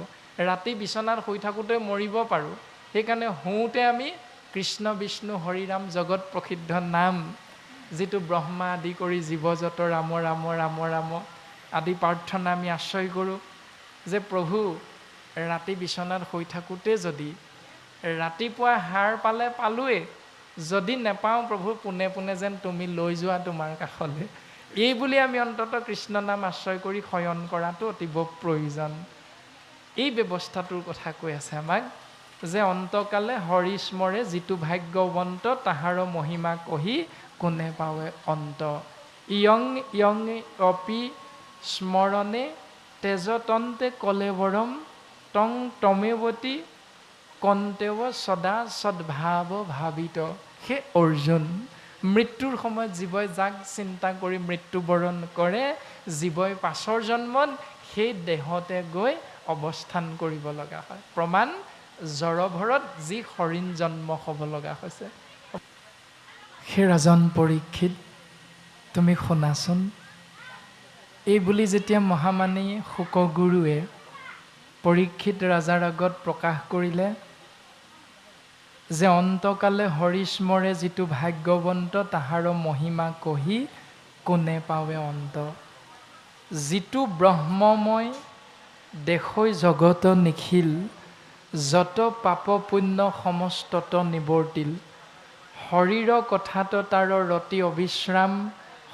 ৰাতি বিচনাত শুই থাকোঁতে মৰিব পাৰোঁ, সেইকাৰণে শুওঁতে আমি কৃষ্ণ বিষ্ণু হৰিৰাম জগত প্ৰসিদ্ধ নাম, যিটো ব্ৰহ্মা আদি কৰি জীৱজত ৰাম ৰাম ৰাম ৰাম আদি প্ৰাৰ্থনা আমি আশ্ৰয় কৰোঁ। যে প্ৰভু, ৰাতি বিচনাত শুই থাকোঁতে যদি ৰাতিপুৱা হাৰ পালে পালোৱেই, যদি নেপাওঁ প্ৰভু পোনে পোনে যেন তুমি লৈ যোৱা তোমাৰ কাষলৈ। এই বুলি আমি অন্ততঃ কৃষ্ণ নাম আশ্ৰয় কৰি শয়ন কৰাটো অতীৱ প্ৰয়োজন। এই ব্যৱস্থাটোৰ কথা কৈ আছে আমাক, যে অন্তকালে হৰি স্মৰে যিটো ভাগ্যৱন্ত, তাহাৰ মহিমা কহি কোনে পাৱে অন্ত। ইয়ং ইয়ং অপি স্মৰণে তেজতন্তে কলেবৰম, তং তমেৱতী কণ্টেৱ সদা সদ্ভাৱ ভাবিত। সেই অৰ্জুন, মৃত্যুৰ সময়ত জীৱই যাক চিন্তা কৰি মৃত্যুবৰণ কৰে, জীৱই পাছৰ জন্মত সেই দেহতে গৈ অৱস্থান কৰিব লগা হয়। প্ৰমাণ, জড়ভৰত যি হৰিণ জন্ম হ'ব লগা হৈছে। সেই ৰাজন পৰীক্ষিত, তুমি শুনাচোন, এই বুলি যেতিয়া মহামানী শুকগুৰুৱে পৰীক্ষিত ৰাজাৰ আগত প্ৰকাশ কৰিলে যে অন্তকালে হৰিস্মৰে যিটো ভাগ্যৱন্ত, তাহাৰ মহিমা কহি কোনে পাৱে অন্ত। যিটো ব্ৰহ্মময় দেশৈ জগত নিখিল, যত পাপ পুণ্য সমস্তত নিৱৰ্তিল। শৰীৰ কথাত তাৰ ৰতি অবিশ্ৰাম,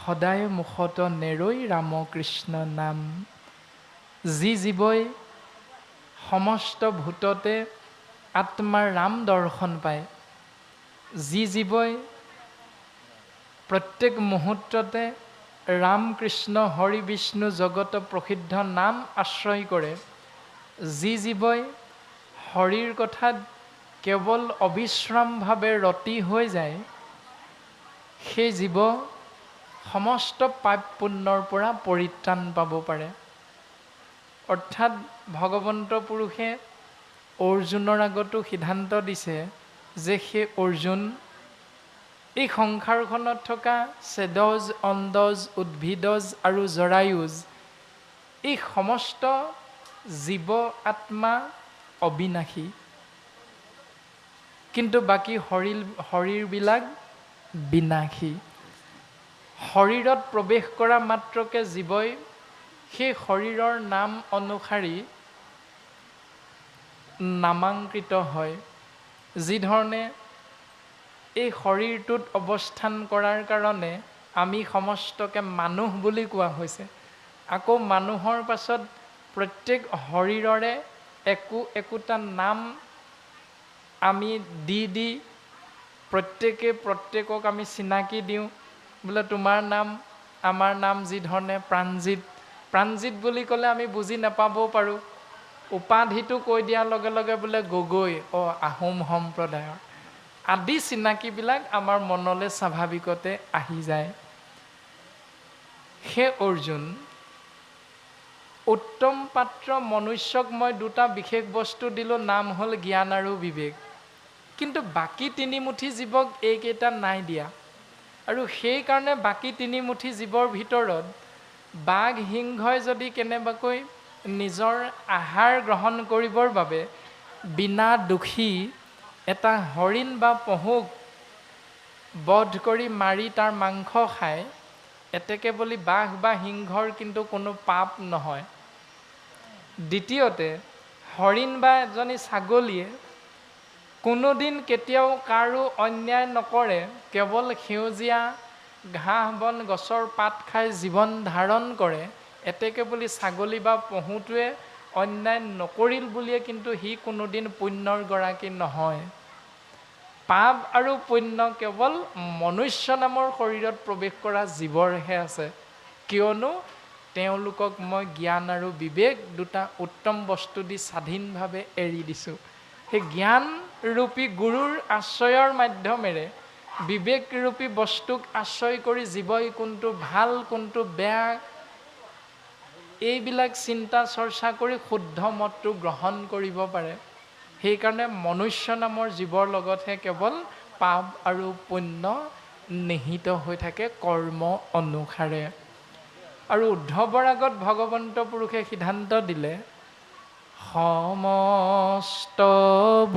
সদায় মুখত নেৰৈ ৰাম কৃষ্ণ নাম। যি জীৱই সমস্ত ভূততে আত্মাৰ ৰাম দৰ্শন পায়, যি জীৱই প্ৰত্যেক মুহূৰ্ততে ৰাম কৃষ্ণ হৰি বিষ্ণু জগত প্ৰসিদ্ধ নাম আশ্ৰয় কৰে, যি জীৱই হৰিৰ কথাত কেৱল অবিশ্ৰামভাৱে ৰতি হৈ যায়, সেই জীৱ সমস্ত পাপ পুণ্যৰ পৰা পৰিত্ৰাণ পাব পাৰে। অৰ্থাৎ ভগৱন্ত পুৰুষে অৰ্জুনৰ আগতো সিদ্ধান্ত দিছে যে সেই অৰ্জুন, এই সংসাৰখনত থকা চেদজ, অন্দজ, উদ্ভিদজ আৰু জৰায়ুজ, এই সমস্ত জীৱ আত্মা অবিনাশী, কিন্তু বাকী শৰীৰবিলাক বিনাশী। শৰীৰত প্ৰৱেশ কৰা মাত্ৰকে জীৱই সেই শৰীৰৰ নাম অনুসাৰি নামাংকৃত হয়। যিধৰণে এই শৰীৰটোত অৱস্থান কৰাৰ কাৰণে আমি সমস্তকে মানুহ বুলি কোৱা হৈছে, আকৌ মানুহৰ পাছত প্ৰত্যেক শৰীৰৰে একোটা নাম আমি দি দি প্ৰত্যেকে প্ৰত্যেকক আমি চিনাকি দিওঁ। বোলে তোমাৰ নাম, আমাৰ নাম যিধৰণে প্ৰাণজিৎ, প্ৰাণজিৎ বুলি ক'লে আমি বুজি নাপাবও পাৰোঁ। উপাধিটো কৈ দিয়াৰ লগে লগে বোলে গগৈ, আহোম সম্প্ৰদায়ৰ আদি চিনাকিবিলাক আমাৰ মনলৈ স্বাভাৱিকতে আহি যায়। সেই অৰ্জুন, উত্তম পাত্ৰ মনুষ্যক মই দুটা বিশেষ বস্তু দিলোঁ, নাম হ'ল জ্ঞান আৰু বিবেক। কিন্তু বাকী তিনিমুঠি জীৱক এইকেইটা নাই দিয়া। আৰু সেইকাৰণে বাকী তিনিমুঠি জীৱৰ ভিতৰত বাঘ সিংহই যদি কেনেবাকৈ নিজৰ আহাৰ গ্ৰহণ কৰিবৰ বাবে বিনা দোষী এটা হৰিণ বা পহুক বধ কৰি মাৰি তাৰ মাংস খায়, এতেকে বুলি বাঘ বা সিংহৰ কিন্তু কোনো পাপ নহয়। দ্বিতীয়তে, হৰিণ বা এজনী ছাগলীয়ে কোনোদিন কেতিয়াও কাৰো অন্যায় নকৰে, কেৱল সেউজীয়া ঘাঁহ বন গছৰ পাত খাই জীৱন ধাৰণ কৰে। এতেকে বুলি ছাগলী বা পহুটোৱে অন্যায় নকৰিল বুলিয়ে কিন্তু সি কোনোদিন পুণ্যৰ গৰাকী নহয়। পাপ আৰু পুণ্য কেৱল মনুষ্য নামৰ শৰীৰত প্ৰৱেশ কৰা জীৱৰহে আছে, কিয়নো তেওঁলোকক মই জ্ঞান আৰু বিবেক দুটা উত্তম বস্তু দি স্বাধীনভাৱে এৰি দিছোঁ। সেই জ্ঞান ৰূপী গুৰুৰ আশ্ৰয়ৰ মাধ্যমেৰে বিবেক ৰূপী বস্তুক আশ্ৰয় কৰি জীৱই কোনটো ভাল কোনটো বেয়া এইবিলাক চিন্তা চৰ্চা কৰি শুদ্ধ মতটো গ্ৰহণ কৰিব পাৰে। সেইকাৰণে মনুষ্য নামৰ জীৱৰ লগতহে কেৱল পাপ আৰু পুণ্য নিহিত হৈ থাকে কৰ্ম অনুসাৰে। আৰু উদ্ধৱৰ আগত ভগৱন্ত পুৰুষে সিদ্ধান্ত দিলে, সমস্ত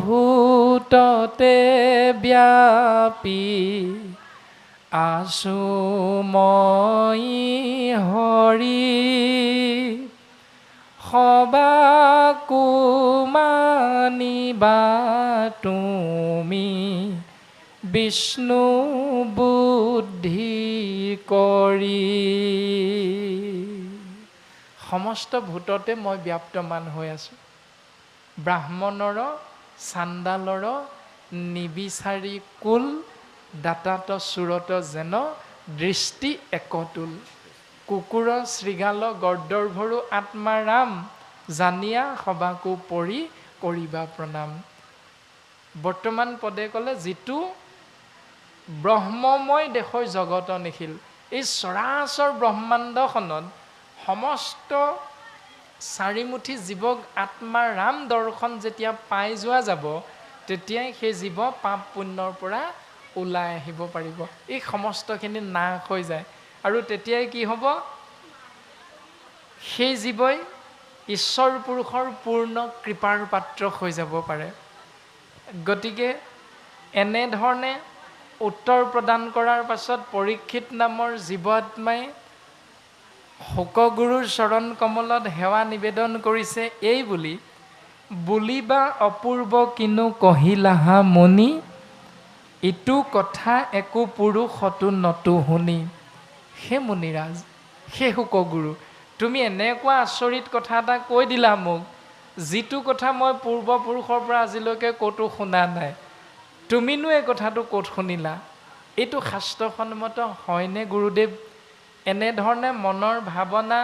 ভূততে ব্যাপী আছো মই হৰি, সবাকো মানিবা তুমি বিষ্ণু বুদ্ধি কৰি। সমস্ত ভূততে মই ব্যাপ্তমান হৈ আছোঁ। ব্ৰাহ্মণৰ চাণ্ডালৰ নিবিচাৰি কুল, দাতাত চুৰত যেন দৃষ্টি একতুল। কুকুৰ শৃগাল গৰ্দৰ্ভৰো আত্মাৰাম, জানিয়া সবাকো পৰি কৰিবা প্ৰণাম। বৰ্তমান পদে ক'লে যিটো ব্ৰহ্মময় দেশৰ জগত নিখিল, এই চৰাচৰ ব্ৰহ্মাণ্ডখনত সমস্ত চাৰিমুঠি জীৱক আত্মা ৰাম দৰ্শন যেতিয়া পাই যোৱা যাব, তেতিয়াই সেই জীৱ পাপ পুণ্যৰ পৰা ওলাই আহিব পাৰিব। এই সমস্তখিনি নাশ হৈ যায় আৰু তেতিয়াই কি হ'ব? সেই জীৱই ঈশ্বৰ পুৰুষৰ পূৰ্ণ কৃপাৰ পাত্ৰ হৈ যাব পাৰে। গতিকে এনেধৰণে উত্তৰ প্ৰদান কৰাৰ পাছত পৰীক্ষিত নামৰ জীৱাত্মাই শোকগুৰুৰ চৰণ কমলত সেৱা নিবেদন কৰিছে এই বুলিবা অপূৰ্ব কিনো কহিলাহা মনি, ইটো কথা একো পুৰুষতো নতো শুনি। হে মুনিৰাজ, হে শোকগুৰু, তুমি এনেকুৱা আচৰিত কথা এটা কৈ দিলা মোক, যিটো কথা মই পূৰ্বপুৰুষৰ পৰা আজিলৈকে ক'তো শুনা নাই। তুমিনো এই কথাটো ক'ত শুনিলা? এইটো শাস্ত্ৰসন্মত হয়নে গুৰুদেৱ? এনেধৰণে মনৰ ভাৱনা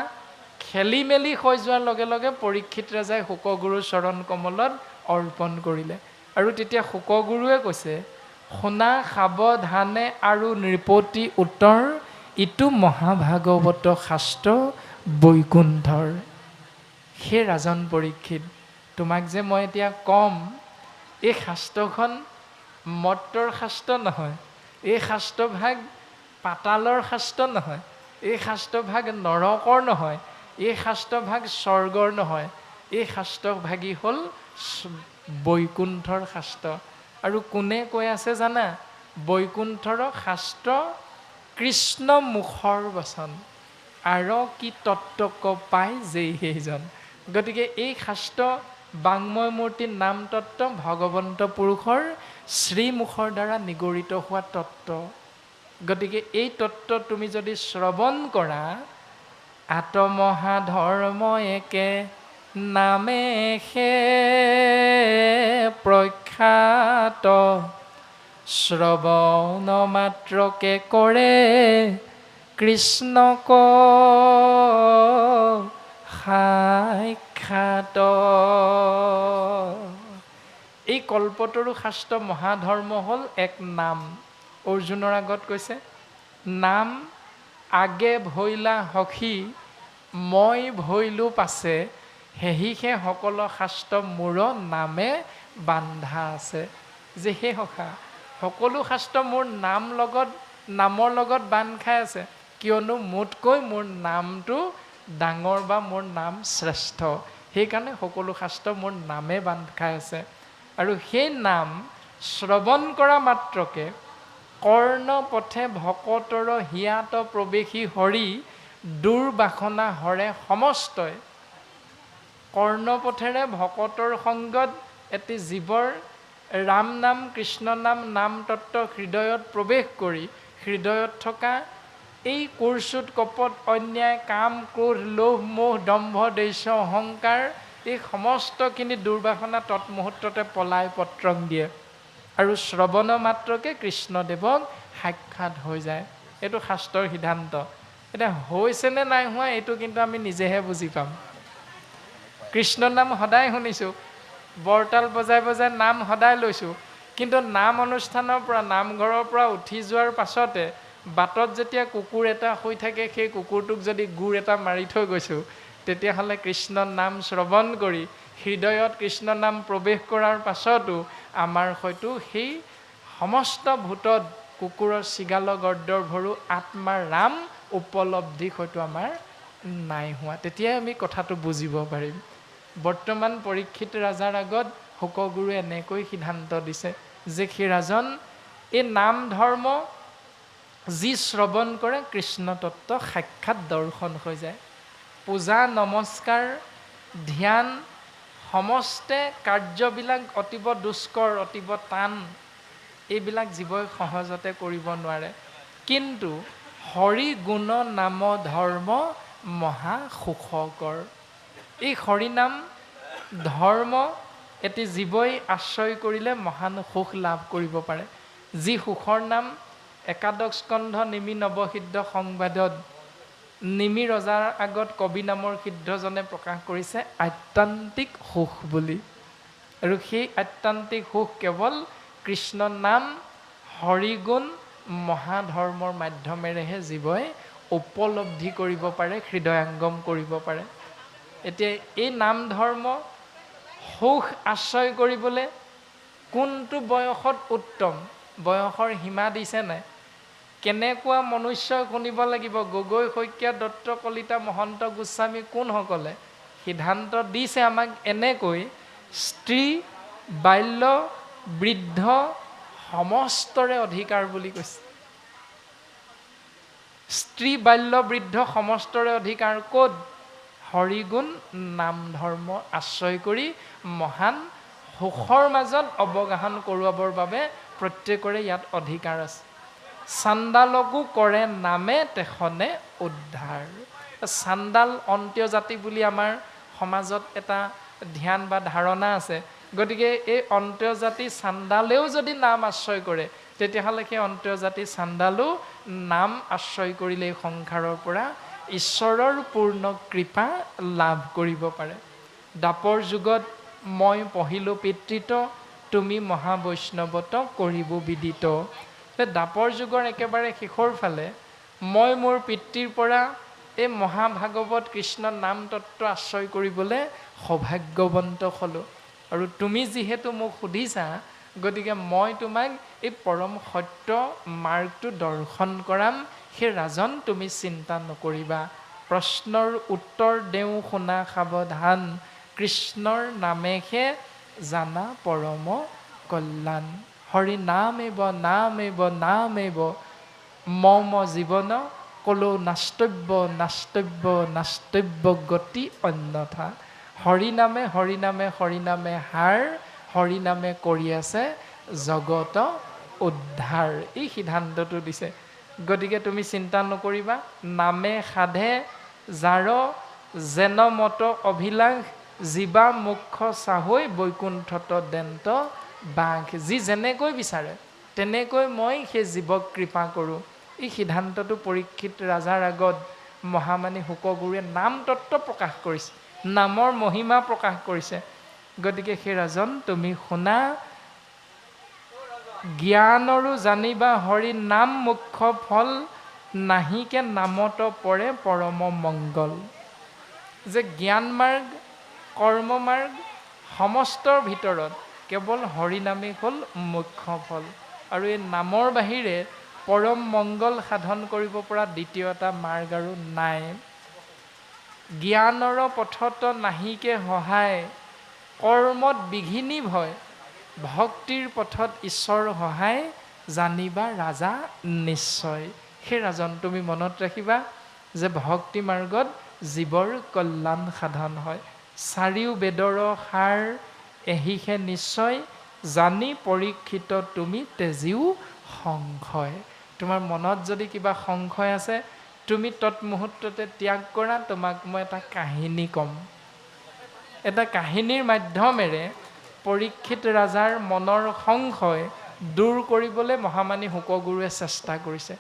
খেলি মেলি হৈ যোৱাৰ লগে লগে পৰীক্ষিত ৰজাই শোকগুৰুৰ চৰণ কমলত অৰ্পণ কৰিলে। আৰু তেতিয়া শোকগুৰুৱে কৈছে, শুনা সাৱধানে আৰু নৃপতি উত্তৰ, ইটো মহাভাগৱত শাস্ত্ৰ বৈকুণ্ঠৰ। সেই ৰাজন পৰীক্ষিত, তোমাক যে মই এতিয়া ক'ম, এই শাস্ত্ৰখন মৰ্তৰ শাস্ত্ৰ নহয়, এই শাস্ত্ৰভাগ পাতালৰ শাস্ত্ৰ নহয়, এই শাস্ত্ৰভাগ নৰকৰ নহয়, এই শাস্ত্ৰভাগ স্বৰ্গৰ নহয়, এই শাস্ত্ৰভাগী হ'ল বৈকুণ্ঠৰ শাস্ত্ৰ। আৰু কোনে কৈ আছে জানা? বৈকুণ্ঠৰ শাস্ত্ৰ কৃষ্ণ মুখৰ বচন, আৰু কি তত্ত্বক পাই যেই সেইজন। গতিকে এই শাস্ত্ৰ বাংময় মূৰ্তিৰ নাম তত্ত্ব ভগৱন্ত পুৰুষৰ শ্ৰীমুখৰ দ্বাৰা নিগৰিত হোৱা তত্ত্ব। গতিকে এই তত্ত্ব তুমি যদি শ্ৰৱণ কৰা, আত্মহাধৰ্ম একে নামেহে প্ৰখ্যাত, শ্ৰৱণ মাত্ৰকে কৰে কৃষ্ণক সাক্ষাৎ। এই কল্পতৰু শাস্ত্ৰ মহাধৰ্ম হ'ল এক নাম। অৰ্জুনৰ আগত কৈছে, নাম আগে ভৈলা সখী, মই ভৈলো পাছে, সেহিহে সকলো শাস্ত্ৰ মোৰ নামে বান্ধা আছে। যে সেই সখা, সকলো শাস্ত্ৰ মোৰ নামৰ লগত বান্ধ খাই আছে, কিয়নো মোতকৈ মোৰ নামটো ডাঙৰ বা মোৰ নাম শ্ৰেষ্ঠ। সেইকাৰণে সকলো শাস্ত্ৰ মোৰ নামে বান্ধ খাই আছে। আৰু সেই নাম শ্ৰৱণ কৰা মাত্ৰকে কৰ্ণ পথে ভকতৰ হিয়াত প্ৰৱেশী হৰি, দুৰ্বাসনা হৰে সমস্তই। কৰ্ণপথেৰে ভকতৰ সংগত এটি জীৱৰ ৰাম নাম কৃষ্ণ নাম নাম তত্ত্ব হৃদয়ত প্ৰৱেশ কৰি হৃদয়ত থকা এই কুৰ্চুত কপট অন্যায় কাম ক্ৰোধ লোভ মোহ দম্ভ দেশ অহংকাৰ, এই সমস্তখিনি দুৰ্বাসনা তৎমুহূৰ্ততে পলাই পত্ৰং দিয়ে আৰু শ্ৰৱণ মাত্ৰকে কৃষ্ণদেৱক সাক্ষাৎ হৈ যায়। এইটো শাস্ত্ৰৰ সিদ্ধান্ত। এতিয়া হৈছেনে নাই হোৱা এইটো কিন্তু আমি নিজেহে বুজি পাম। কৃষ্ণ নাম সদায় শুনিছোঁ, বৰতাল বজাই বজাই নাম সদায় লৈছোঁ, কিন্তু নাম অনুষ্ঠানৰ পৰা নামঘৰৰ পৰা উঠি যোৱাৰ পাছতে বাটত যেতিয়া কুকুৰ এটা শুই থাকে, সেই কুকুৰটোক যদি গুৰ এটা মাৰি থৈ গৈছোঁ, তেতিয়াহ'লে কৃষ্ণ নাম শ্ৰৱণ কৰি হৃদয়ত কৃষ্ণ নাম প্ৰৱেশ কৰাৰ পাছতো আমাৰ হয়তো সেই সমস্ত ভূতত কুকুৰৰ চিগাল গৰ্দৰ ভৰু আত্মাৰ ৰাম উপলব্ধি হয়তো আমাৰ নাই হোৱা। তেতিয়াই আমি কথাটো বুজিব পাৰিম। বৰ্তমান পৰীক্ষিত ৰাজাৰ আগত শোকগুৰুৱে এনেকৈ সিদ্ধান্ত দিছে যে সেই ৰাজন, এই নাম ধৰ্ম যি শ্ৰৱণ কৰে কৃষ্ণ তত্ত্ব সাক্ষাৎ দৰ্শন হৈ যায়। পূজা নমস্কাৰ ধ্যান সমস্তে কাৰ্যবিলাক অতীব দুষ্কৰ, অতীব টান, এইবিলাক জীৱই সহজতে কৰিব নোৱাৰে। কিন্তু হৰি গুণ নাম ধৰ্ম মহা সুখকৰ। এই হৰিনাম ধৰ্ম এটি জীৱই আশ্ৰয় কৰিলে মহান সুখ লাভ কৰিব পাৰে। যি সুখৰ নাম একাদশ স্কন্ধ নিমি নৱসিদ্ধ সংবাদত নিমি ৰজাৰ আগত কবি নামৰ সিদ্ধজনে প্ৰকাশ কৰিছে আত্যন্তিক সুখ বুলি। আৰু সেই আত্যান্তিক সুখ কেৱল কৃষ্ণ নাম হৰিগুণ মহাধৰ্মৰ মাধ্যমেৰেহে জীৱই উপলব্ধি কৰিব পাৰে, হৃদয়ংগম কৰিব পাৰে। এতিয়া এই নাম ধৰ্ম সুখ আশ্ৰয় কৰিবলৈ কোনটো বয়সত উত্তম, বয়সৰ সীমা দিছে নাই? কেনেকুৱা মনুষ্যই শুনিব লাগিব? গগৈ, শইকীয়া, দত্ত, কলিতা, মহন্ত, গোস্বামী কোনসকলে সিদ্ধান্ত দিছে আমাক এনেকৈ, স্ত্ৰী, বাল্য, বৃদ্ধ সমস্তৰে অধিকাৰ বুলি কৈছে। স্ত্ৰী, বাল্য, বৃদ্ধ সমস্তৰে অধিকাৰ ক'ত? হৰিগুণ নাম ধৰ্ম আশ্ৰয় কৰি মহান সুখৰ মাজত অৱগাহন কৰোৱাবৰ বাবে প্ৰত্যেকৰে ইয়াত অধিকাৰ আছে। চাণ্ডালকো কৰে নামে তেখনে উদ্ধাৰ। চাণ্ডাল অন্ত্যজাতি বুলি আমাৰ সমাজত এটা ধ্যান বা ধাৰণা আছে। গতিকে এই অন্ত্যজাতি চাণ্ডালেও যদি নাম আশ্ৰয় কৰে, তেতিয়াহ'লে সেই অন্ত্যজাতি চাণ্ডালো নাম আশ্ৰয় কৰিলে সংসাৰৰ পৰা ঈশ্বৰৰ পূৰ্ণ কৃপা লাভ কৰিব পাৰে। দাপৰ যুগত মই পঢ়িলোঁ পিতৃত, তুমি মহাবৈষ্ণৱত কৰিব বিদিত। দাপৰ যুগৰ একেবাৰে শেষৰ ফালে মই মোৰ পিতৃৰ পৰা এই মহাভাগৱত কৃষ্ণ নাম তত্ত্ব আশ্ৰয় কৰিবলৈ সৌভাগ্যৱন্ত হ'লোঁ। আৰু তুমি যিহেতু মোক সুধিছা, গতিকে মই তোমাক এই পৰম সত্য মাৰ্গটো দৰ্শন কৰাম। সেই ৰাজন তুমি চিন্তা নকৰিবা। প্ৰশ্নৰ উত্তৰ দেওঁ শুনা সাৱধান, কৃষ্ণৰ নামেহে জানা পৰম কল্যাণ। হৰি নামেব নামেব নামেব মম জীৱন, কলো নাস্তব্য নাস্তব্য নাস্তব্য গতি অন্যথা। হৰিনামে হৰিনামে হৰিনামে হাৰ, হৰিনামে কৰি আছে জগত উদ্ধাৰ। এই সিদ্ধান্তটো দিছে। গতিকে তুমি চিন্তা নকৰিবা। নামে সাধে যাৰ যেন মত অভিলাষ, জীৱা মুখ্য চাহৈ বৈকুণ্ঠত দেন্ত বাঘ। যি যেনেকৈ বিচাৰে তেনেকৈ মই সেই জীৱক কৃপা কৰোঁ। এই সিদ্ধান্তটো পৰীক্ষিত ৰাজাৰ আগত মহামানী শুকগুৰুৱে নাম তত্ত্ব প্ৰকাশ কৰিছে, নামৰ মহিমা প্ৰকাশ কৰিছে। গতিকে সেই ৰাজন তুমি শুনা, জ্ঞানৰো জানিবা হৰি নাম মুখ্য ফল, নাহিকে নামত পৰে পৰম মংগল। যে জ্ঞান মাৰ্গ, কৰ্ম মাৰ্গ সমস্তৰ ভিতৰত কেৱল হৰিনামেই হ'ল মুখ্য ফল। আৰু এই নামৰ বাহিৰে পৰম মংগল সাধন কৰিব পৰা দ্বিতীয় এটা মাৰ্গ আৰু নাই। জ্ঞানৰ পথত নাহিকে সহায়, কৰ্মত বিঘিনি ভয়, ভক্তিৰ পথত ঈশ্বৰ সহায়, জানিবা ৰাজা নিশ্চয়। সেই ৰাজন তুমি মনত ৰাখিবা যে ভক্তি মাৰ্গত জীৱৰ কল্যাণ সাধন হয়। চাৰিও বেদৰ সাৰ এহিহে নিশ্চয়, জানি পৰীক্ষিত তুমি তেজিও সংশয়। তোমাৰ মনত যদি কিবা সংশয় আছে, তুমি তৎমুহূৰ্ততে ত্যাগ কৰা। তোমাক মই এটা কাহিনী ক'ম। এটা কাহিনীৰ মাধ্যমেৰে পৰীক্ষিত ৰাজাৰ মনৰ সংশয় দূৰ কৰিবলৈ মহামানী শুকগুৰুৱে চেষ্টা কৰিছে।